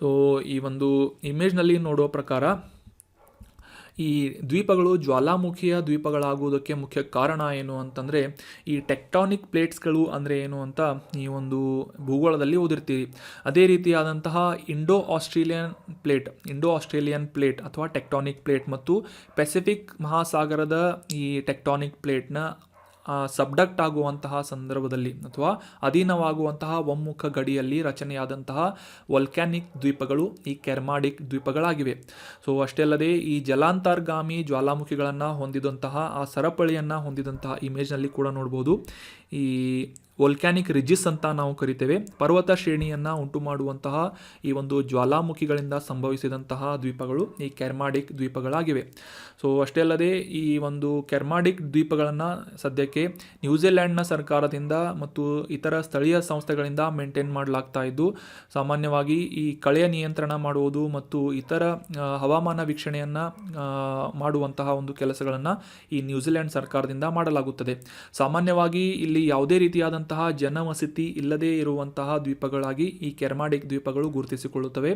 ಸೊ ಈ ಒಂದು ಇಮೇಜ್ನಲ್ಲಿ ನೋಡುವ ಪ್ರಕಾರ ಈ ದ್ವೀಪಗಳು ಜ್ವಾಲಾಮುಖಿಯ ದ್ವೀಪಗಳಾಗುವುದಕ್ಕೆ ಮುಖ್ಯ ಕಾರಣ ಏನು ಅಂತಂದರೆ, ಈ ಟೆಕ್ಟಾನಿಕ್ ಪ್ಲೇಟ್ಸ್ಗಳು ಅಂದರೆ ಏನು ಅಂತ ಈ ಒಂದು ಭೂಗೋಳದಲ್ಲಿ ಓದಿರ್ತೀರಿ. ಅದೇ ರೀತಿಯಾದಂತಹ ಇಂಡೋ ಆಸ್ಟ್ರೇಲಿಯನ್ ಪ್ಲೇಟ್ ಅಥವಾ ಟೆಕ್ಟಾನಿಕ್ ಪ್ಲೇಟ್ ಮತ್ತು ಪೆಸಿಫಿಕ್ ಮಹಾಸಾಗರದ ಈ ಟೆಕ್ಟಾನಿಕ್ ಪ್ಲೇಟ್ನ ಸಬ್ಡಕ್ಟ್ ಆಗುವಂತಹ ಸಂದರ್ಭದಲ್ಲಿ ಅಥವಾ ಅಧೀನವಾಗುವಂತಹ ಒಮ್ಮುಖ ಗಡಿಯಲ್ಲಿ ರಚನೆಯಾದಂತಹ ವೋಲ್ಕ್ಯಾನಿಕ್ ದ್ವೀಪಗಳು ಈ ಕೆರ್ಮಾಡಿಕ್ ದ್ವೀಪಗಳಾಗಿವೆ. ಸೊ ಅಷ್ಟೇ ಅಲ್ಲದೆ ಈ ಜಲಾಂತರ್ಗಾಮಿ ಜ್ವಾಲಾಮುಖಿಗಳನ್ನು ಹೊಂದಿದಂತಹ ಆ ಸರಪಳಿಯನ್ನು ಹೊಂದಿದಂತಹ ಇಮೇಜ್ನಲ್ಲಿ ಕೂಡ ನೋಡ್ಬೋದು. ಈ ವೋಲ್ಕ್ಯಾನಿಕ್ ರಿಜಿಸ್ ಅಂತ ನಾವು ಕರಿತೇವೆ. ಪರ್ವತ ಶ್ರೇಣಿಯನ್ನು ಉಂಟು ಮಾಡುವಂತಹ ಈ ಒಂದು ಜ್ವಾಲಾಮುಖಿಗಳಿಂದ ಸಂಭವಿಸಿದಂತಹ ದ್ವೀಪಗಳು ಈ ಕೆರ್ಮಾಡಿಕ್ ದ್ವೀಪಗಳಾಗಿವೆ. ಸೊ ಅಷ್ಟೇ ಅಲ್ಲದೆ ಈ ಒಂದು ಕೆರ್ಮಾಡಿಕ್ ದ್ವೀಪಗಳನ್ನು ಸದ್ಯಕ್ಕೆ ನ್ಯೂಜಿಲೆಂಡ್ನ ಸರ್ಕಾರದಿಂದ ಮತ್ತು ಇತರ ಸ್ಥಳೀಯ ಸಂಸ್ಥೆಗಳಿಂದ ಮೇಂಟೈನ್ ಮಾಡಲಾಗ್ತಾ ಇದ್ದು, ಸಾಮಾನ್ಯವಾಗಿ ಈ ಕಳೆಯ ನಿಯಂತ್ರಣ ಮಾಡುವುದು ಮತ್ತು ಇತರ ಹವಾಮಾನ ವೀಕ್ಷಣೆಯನ್ನು ಮಾಡುವಂತಹ ಒಂದು ಕೆಲಸಗಳನ್ನು ಈ ನ್ಯೂಜಿಲೆಂಡ್ ಸರ್ಕಾರದಿಂದ ಮಾಡಲಾಗುತ್ತದೆ. ಸಾಮಾನ್ಯವಾಗಿ ಇಲ್ಲಿ ಯಾವುದೇ ರೀತಿಯಾದಂತಹ ಜನವಸತಿ ಇಲ್ಲದೇ ಇರುವಂತಹ ದ್ವೀಪಗಳಾಗಿ ಈ ಕೆರ್ಮಾಡಿಕ್ ದ್ವೀಪಗಳು ಗುರುತಿಸಿಕೊಳ್ಳುತ್ತವೆ.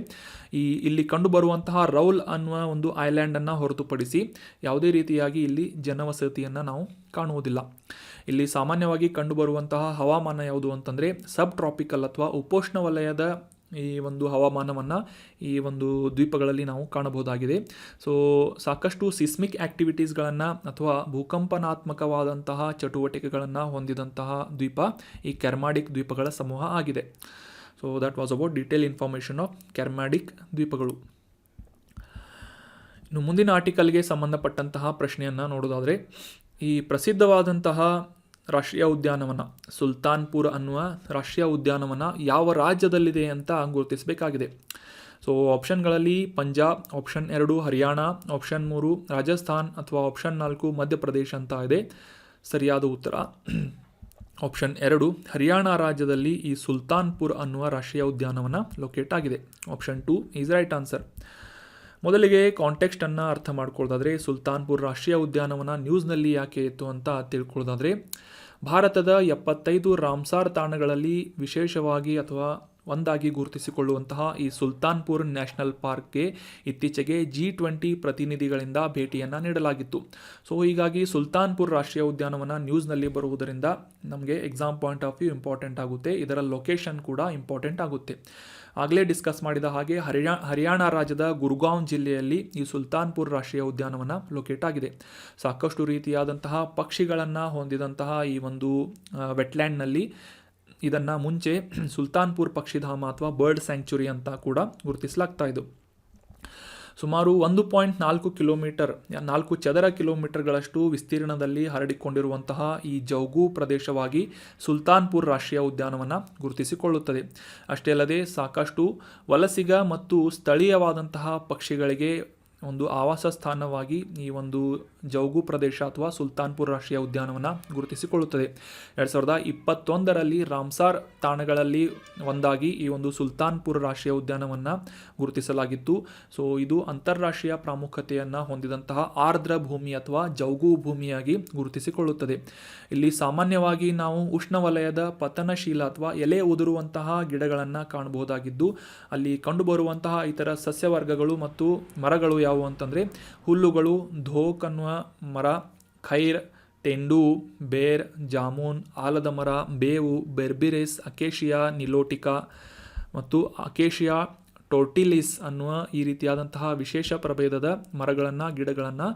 ಇಲ್ಲಿ ಕಂಡುಬರುವಂತಹ ರೌಲ್ ಅನ್ನುವ ಒಂದು ಐಲ್ಯಾಂಡನ್ನು ಹೊರತುಪಡಿಸಿ ಯಾವುದೇ ರೀತಿಯಾಗಿ ಇಲ್ಲಿ ಜನವಸತಿಯನ್ನು ನಾವು ಕಾಣುವುದಿಲ್ಲ. ಇಲ್ಲಿ ಸಾಮಾನ್ಯವಾಗಿ ಕಂಡುಬರುವಂತಹ ಹವಾಮಾನ ಯಾವುದು ಅಂತಂದರೆ ಸಬ್ ಟ್ರಾಪಿಕಲ್ ಅಥವಾ ಉಪೋಷ್ಣ ವಲಯದ ಈ ಒಂದು ಹವಾಮಾನವನ್ನು ಈ ಒಂದು ದ್ವೀಪಗಳಲ್ಲಿ ನಾವು ಕಾಣಬಹುದಾಗಿದೆ. ಸೊ ಸಾಕಷ್ಟು ಸಿಸ್ಮಿಕ್ ಆ್ಯಕ್ಟಿವಿಟೀಸ್ಗಳನ್ನು ಅಥವಾ ಭೂಕಂಪನಾತ್ಮಕವಾದಂತಹ ಚಟುವಟಿಕೆಗಳನ್ನು ಹೊಂದಿದಂತಹ ದ್ವೀಪ ಈ ಕೆರ್ಮಾಡಿಕ್ ದ್ವೀಪಗಳ ಸಮೂಹ ಆಗಿದೆ. So that was about detail information of Kermadec ದ್ವೀಪಗಳು. ಇನ್ನು ಮುಂದಿನ ಆರ್ಟಿಕಲ್ಗೆ ಸಂಬಂಧಪಟ್ಟಂತಹ ಪ್ರಶ್ನೆಯನ್ನು ನೋಡೋದಾದರೆ, ಈ ಪ್ರಸಿದ್ಧವಾದಂತಹ ರಾಷ್ಟ್ರೀಯ ಉದ್ಯಾನವನ ಸುಲ್ತಾನ್ಪುರ್ ಅನ್ನುವ ರಾಷ್ಟ್ರೀಯ ಉದ್ಯಾನವನ ಯಾವ ರಾಜ್ಯದಲ್ಲಿದೆ ಅಂತ ಗುರುತಿಸಬೇಕಾಗಿದೆ. ಸೊ ಆಪ್ಷನ್ಗಳಲ್ಲಿ ಪಂಜಾಬ್, ಆಪ್ಷನ್ 2 ಹರಿಯಾಣ, ಆಪ್ಷನ್ 3 ರಾಜಸ್ಥಾನ್ ಅಥವಾ ಆಪ್ಷನ್ 4 ಮಧ್ಯಪ್ರದೇಶ ಅಂತ ಇದೆ. ಸರಿಯಾದ ಉತ್ತರ ಆಪ್ಷನ್ 2 ಹರಿಯಾಣ ರಾಜ್ಯದಲ್ಲಿ ಈ ಸುಲ್ತಾನ್ಪುರ್ ಅನ್ನುವ ರಾಷ್ಟ್ರೀಯ ಉದ್ಯಾನವನ ಲೊಕೇಟ್ ಆಗಿದೆ. Option 2 is right answer. ಮೊದಲಿಗೆ ಕಾಂಟೆಕ್ಸ್ಟನ್ನು ಅರ್ಥ ಮಾಡ್ಕೊಳ್ಳೋದಾದರೆ ಸುಲ್ತಾನ್ಪುರ್ ರಾಷ್ಟ್ರೀಯ ಉದ್ಯಾನವನ ನ್ಯೂಸ್ನಲ್ಲಿ ಯಾಕೆ ಇತ್ತು ಅಂತ ತಿಳ್ಕೊಳ್ಳೋದಾದರೆ ಭಾರತದ 75 ರಾಮ್ಸಾರ್ ತಾಣಗಳಲ್ಲಿ ವಿಶೇಷವಾಗಿ ಅಥವಾ ಒಂದಾಗಿ ಗುರುತಿಸಿಕೊಳ್ಳುವಂತಹ ಈ ಸುಲ್ತಾನ್ಪುರ್ ನ್ಯಾಷನಲ್ ಪಾರ್ಕ್ಗೆ ಇತ್ತೀಚೆಗೆ G20 ಪ್ರತಿನಿಧಿಗಳಿಂದ ಭೇಟಿಯನ್ನು ನೀಡಲಾಗಿತ್ತು. ಸೊ ಹೀಗಾಗಿ ಸುಲ್ತಾನ್ಪುರ್ ರಾಷ್ಟ್ರೀಯ ಉದ್ಯಾನವನ ನ್ಯೂಸ್ನಲ್ಲಿ ಬರುವುದರಿಂದ ನಮಗೆ exam point of view important ಆಗುತ್ತೆ, ಇದರ ಲೊಕೇಶನ್ ಕೂಡ ಇಂಪಾರ್ಟೆಂಟ್ ಆಗುತ್ತೆ. ಆಗಲೇ ಡಿಸ್ಕಸ್ ಮಾಡಿದ ಹಾಗೆ ಹರಿಯಾಣ ರಾಜ್ಯದ ಗುರ್ಗಾಂವ್ ಜಿಲ್ಲೆಯಲ್ಲಿ ಈ ಸುಲ್ತಾನ್ಪುರ್ ರಾಷ್ಟ್ರೀಯ ಉದ್ಯಾನವನ ಲೊಕೇಟ್ ಆಗಿದೆ. ಸಾಕಷ್ಟು ರೀತಿಯಾದಂತಹ ಪಕ್ಷಿಗಳನ್ನು ಹೊಂದಿದಂತಹ ಈ ಒಂದು ವೆಟ್ಲ್ಯಾಂಡ್ನಲ್ಲಿ ಇದನ್ನು ಮುಂಚೆ ಸುಲ್ತಾನ್ಪುರ್ ಪಕ್ಷಿಧಾಮ ಅಥವಾ ಬರ್ಡ್ ಸ್ಯಾಂಕ್ಚುರಿ ಅಂತ ಕೂಡ ಗುರುತಿಸಲಾಗ್ತಾ ಇದ್ದು. ಸುಮಾರು 1.4 ಕಿಲೋಮೀಟರ್ 4 ಚದರ ಕಿಲೋಮೀಟರ್ಗಳಷ್ಟು ವಿಸ್ತೀರ್ಣದಲ್ಲಿ ಹರಡಿಕೊಂಡಿರುವಂತಹ ಈ ಜೌಗು ಪ್ರದೇಶವಾಗಿ ಸುಲ್ತಾನ್ಪುರ್ ರಾಷ್ಟ್ರೀಯ ಉದ್ಯಾನವನ ಗುರುತಿಸಿಕೊಳ್ಳುತ್ತದೆ. ಅಷ್ಟೇ ಅಲ್ಲದೆ ಸಾಕಷ್ಟು ವಲಸಿಗ ಮತ್ತು ಸ್ಥಳೀಯವಾದಂತಹ ಪಕ್ಷಿಗಳಿಗೆ ಒಂದು ಆವಾಸ ಸ್ಥಾನವಾಗಿ ಈ ಒಂದು ಜೌಗು ಪ್ರದೇಶ ಅಥವಾ ಸುಲ್ತಾನ್ಪುರ್ ರಾಷ್ಟ್ರೀಯ ಉದ್ಯಾನವನ ಗುರುತಿಸಿಕೊಳ್ಳುತ್ತದೆ. 2021ರಲ್ಲಿ ರಾಮ್ಸಾರ್ ತಾಣಗಳಲ್ಲಿ ಒಂದಾಗಿ ಈ ಒಂದು ಸುಲ್ತಾನ್ಪುರ್ ರಾಷ್ಟ್ರೀಯ ಉದ್ಯಾನವನ್ನು ಗುರುತಿಸಲಾಗಿತ್ತು. ಸೊ ಇದು ಅಂತಾರಾಷ್ಟ್ರೀಯ ಪ್ರಾಮುಖ್ಯತೆಯನ್ನು ಹೊಂದಿದಂತಹ ಆರ್ದ್ರ ಭೂಮಿ ಅಥವಾ ಜೌಗು ಭೂಮಿಯಾಗಿ ಗುರುತಿಸಿಕೊಳ್ಳುತ್ತದೆ. ಇಲ್ಲಿ ಸಾಮಾನ್ಯವಾಗಿ ನಾವು ಉಷ್ಣವಲಯದ ಪತನಶೀಲ ಅಥವಾ ಎಲೆ ಉದುರುವಂತಹ ಗಿಡಗಳನ್ನು ಕಾಣಬಹುದಾಗಿದ್ದು ಅಲ್ಲಿ ಕಂಡುಬರುವಂತಹ ಇತರ ಸಸ್ಯವರ್ಗಗಳು ಮತ್ತು ಮರಗಳು ಯಾವುವು ಅಂತಂದರೆ ಹುಲ್ಲುಗಳು, ಧೋಕ್ ಅನ್ನುವ ಮರ, ಖೈರ್, ಟೆಂಡು, ಬೇರ್, ಜಾಮೂನ್, ಆಲದ ಮರ, ಬೇವು, ಬೆರ್ಬಿರೆಸ್, ಅಕೇಶಿಯಾ ನಿಲೋಟಿಕಾ ಮತ್ತು ಅಕೇಶಿಯಾ ಟೋರ್ಟಿಲಿಸ್ ಅನ್ನುವ ಈ ರೀತಿಯಾದಂತಹ ವಿಶೇಷ ಪ್ರಭೇದದ ಮರಗಳನ್ನು ಗಿಡಗಳನ್ನು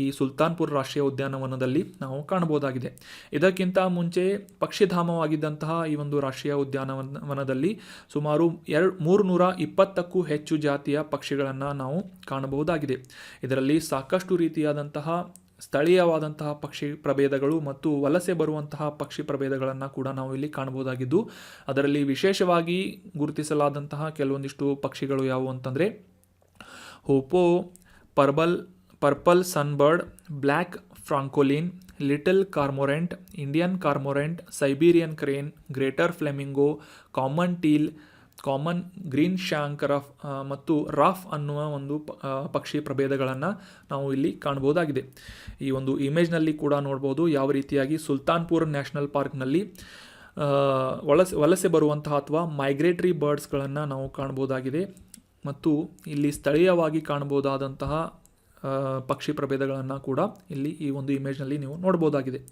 ಈ ಸುಲ್ತಾನ್ಪುರ್ ರಾಷ್ಟ್ರೀಯ ಉದ್ಯಾನವನದಲ್ಲಿ ನಾವು ಕಾಣಬಹುದಾಗಿದೆ. ಇದಕ್ಕಿಂತ ಮುಂಚೆ ಪಕ್ಷಿಧಾಮವಾಗಿದ್ದಂತಹ ಈ ಒಂದು ರಾಷ್ಟ್ರೀಯ ಉದ್ಯಾನವನದಲ್ಲಿ ಸುಮಾರು 320ಕ್ಕೂ ಹೆಚ್ಚು ಜಾತಿಯ ಪಕ್ಷಿಗಳನ್ನು ನಾವು ಕಾಣಬಹುದಾಗಿದೆ. ಇದರಲ್ಲಿ ಸಾಕಷ್ಟು ರೀತಿಯಾದಂತಹ ಸ್ಥಳೀಯವಾದಂತಹ ಪಕ್ಷಿ ಪ್ರಭೇದಗಳು ಮತ್ತು ವಲಸೆ ಬರುವಂತಹ ಪಕ್ಷಿ ಪ್ರಭೇದಗಳನ್ನು ಕೂಡ ನಾವು ಇಲ್ಲಿ ಕಾಣಬಹುದಾಗಿದ್ದು ಅದರಲ್ಲಿ ವಿಶೇಷವಾಗಿ ಗುರುತಿಸಲಾದಂತಹ ಕೆಲವೊಂದಿಷ್ಟು ಪಕ್ಷಿಗಳು ಯಾವುವು ಅಂತಂದರೆ hoopoe, purple sunbird, black francolin, little cormorant, Indian cormorant, Siberian crane, greater flamingo, common teal, common greenshank ಮತ್ತು ರಾಫ್ ಅನ್ನುವ ಒಂದು ಪಕ್ಷಿ ಪ್ರಭೇದಗಳನ್ನು ನಾವು ಇಲ್ಲಿ ಕಾಣಬಹುದಾಗಿದೆ. ಈ ಒಂದು ಇಮೇಜ್ನಲ್ಲಿ ಕೂಡ ನೋಡ್ಬೋದು ಯಾವ ರೀತಿಯಾಗಿ ಸುಲ್ತಾನ್ಪುರ್ ನ್ಯಾಷನಲ್ ಪಾರ್ಕ್ನಲ್ಲಿ ವಲಸೆ ಬರುವಂತಹ ಅಥವಾ ಮೈಗ್ರೇಟರಿ ಬರ್ಡ್ಸ್ಗಳನ್ನು ನಾವು ಕಾಣಬಹುದಾಗಿದೆ ಮತ್ತು ಇಲ್ಲಿ ಸ್ಥಳೀಯವಾಗಿ ಕಾಣಬಹುದಾದಂತಹ ಪಕ್ಷಿ ಪ್ರಭೇದಗಳನ್ನು ಕೂಡ ಇಲ್ಲಿ ಈ ಒಂದು ಇಮೇಜ್ನಲ್ಲಿ ನೀವು ನೋಡ್ಬೋದಾಗಿದೆ.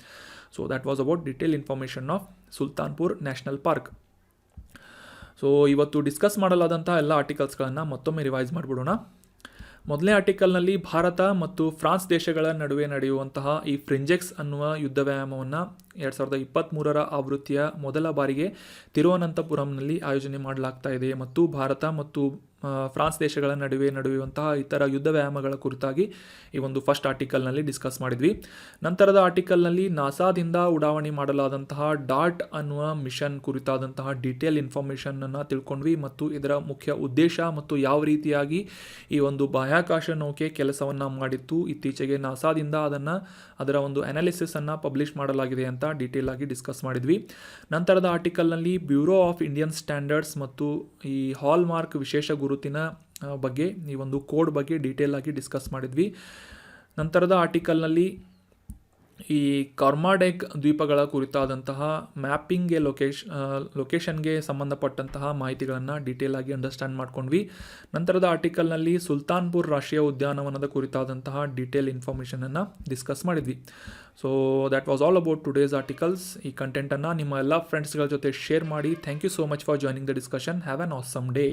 So that was about detail information of Sultanpur national park. So ಇವತ್ತು ಡಿಸ್ಕಸ್ ಮಾಡಲಾದಂತಹ ಎಲ್ಲ ಆರ್ಟಿಕಲ್ಸ್ಗಳನ್ನು ಮತ್ತೊಮ್ಮೆ ರಿವೈಸ್ ಮಾಡಿಬಿಡೋಣ. ಮೊದಲನೇ ಆರ್ಟಿಕಲ್ನಲ್ಲಿ ಭಾರತ ಮತ್ತು ಫ್ರಾನ್ಸ್ ದೇಶಗಳ ನಡುವೆ ನಡೆಯುವಂತಹ ಈ ಫ್ರಿಂಜೆಕ್ಸ್ ಅನ್ನುವ ಯುದ್ಧ ವ್ಯಾಯಾಮವನ್ನು 2023ರ ಆವೃತ್ತಿಯ ಮೊದಲ ಬಾರಿಗೆ ತಿರುವನಂತಪುರಂನಲ್ಲಿ ಆಯೋಜನೆ ಮಾಡಲಾಗ್ತಾ ಇದೆ ಮತ್ತು ಭಾರತ ಮತ್ತು ಫ್ರಾನ್ಸ್ ದೇಶಗಳ ನಡುವೆ ನಡೆಯುವಂತಹ ಇತರ ಯುದ್ಧ ವ್ಯಾಯಾಮಗಳ ಕುರಿತಾಗಿ ಈ ಒಂದು ಫಸ್ಟ್ ಆರ್ಟಿಕಲ್ನಲ್ಲಿ ಡಿಸ್ಕಸ್ ಮಾಡಿದ್ವಿ. ನಂತರದ ಆರ್ಟಿಕಲ್ನಲ್ಲಿ ನಾಸಾದಿಂದ ಉಡಾವಣೆ ಮಾಡಲಾದಂತಹ ಡಾರ್ಟ್ ಅನ್ನುವ ಮಿಷನ್ ಕುರಿತಾದಂತಹ ಡೀಟೇಲ್ ಇನ್ಫಾರ್ಮೇಷನನ್ನು ತಿಳ್ಕೊಂಡ್ವಿ ಮತ್ತು ಇದರ ಮುಖ್ಯ ಉದ್ದೇಶ ಮತ್ತು ಯಾವ ರೀತಿಯಾಗಿ ಈ ಒಂದು ಬಾಹ್ಯಾಕಾಶ ನೌಕೆ ಕೆಲಸವನ್ನು ಮಾಡಿತ್ತು, ಇತ್ತೀಚೆಗೆ ನಾಸಾದಿಂದ ಅದರ ಒಂದು ಅನಾಲಿಸಿಸನ್ನು ಪಬ್ಲಿಷ್ ಮಾಡಲಾಗಿದೆ ಅಂತ ಡೀಟೇಲ್ ಆಗಿ ಡಿಸ್ಕಸ್ ಮಾಡಿದ್ವಿ. ನಂತರದ ಆರ್ಟಿಕಲ್ನಲ್ಲಿ ಬ್ಯೂರೋ ಆಫ್ ಇಂಡಿಯನ್ ಸ್ಟ್ಯಾಂಡರ್ಡ್ಸ್ ಮತ್ತು ಈ ಹಾಲ್ ಮಾರ್ಕ್ ವಿಶೇಷ ಗುರುತಿನ ಬಗ್ಗೆ ಈ ಒಂದು ಕೋಡ್ ಬಗ್ಗೆ ಡೀಟೇಲ್ ಆಗಿ ಡಿಸ್ಕಸ್ ಮಾಡಿದ್ವಿ. ನಂತರದ ಆರ್ಟಿಕಲ್ನಲ್ಲಿ ಈ ಕಾರ್ಮಾಡೆಕ್ ದ್ವೀಪಗಳ ಕುರಿತಾದಂತಹ ಮ್ಯಾಪಿಂಗ್ಗೆ ಲೊಕೇಶನ್ಗೆ ಸಂಬಂಧಪಟ್ಟಂತಹ ಮಾಹಿತಿಗಳನ್ನು ಡೀಟೇಲ್ ಆಗಿ ಅಂಡರ್ಸ್ಟ್ಯಾಂಡ್ ಮಾಡ್ಕೊಂಡ್ವಿ. ನಂತರದ ಆರ್ಟಿಕಲ್ನಲ್ಲಿ ಸುಲ್ತಾನ್ಪುರ್ ರಾಷ್ಟ್ರೀಯ ಉದ್ಯಾನವನದ ಕುರಿತಾದಂತಹ ಡೀಟೇಲ್ ಇನ್ಫಾರ್ಮೇಷನನ್ನು ಡಿಸ್ಕಸ್ ಮಾಡಿದ್ವಿ. So that was all about today's articles. ಈ ಕಂಟೆಂಟನ್ನು ನಿಮ್ಮ ಎಲ್ಲ ಫ್ರೆಂಡ್ಸ್ಗಳ ಜೊತೆ ಶೇರ್ ಮಾಡಿ. Thank you so much for joining the discussion. Have an awesome day.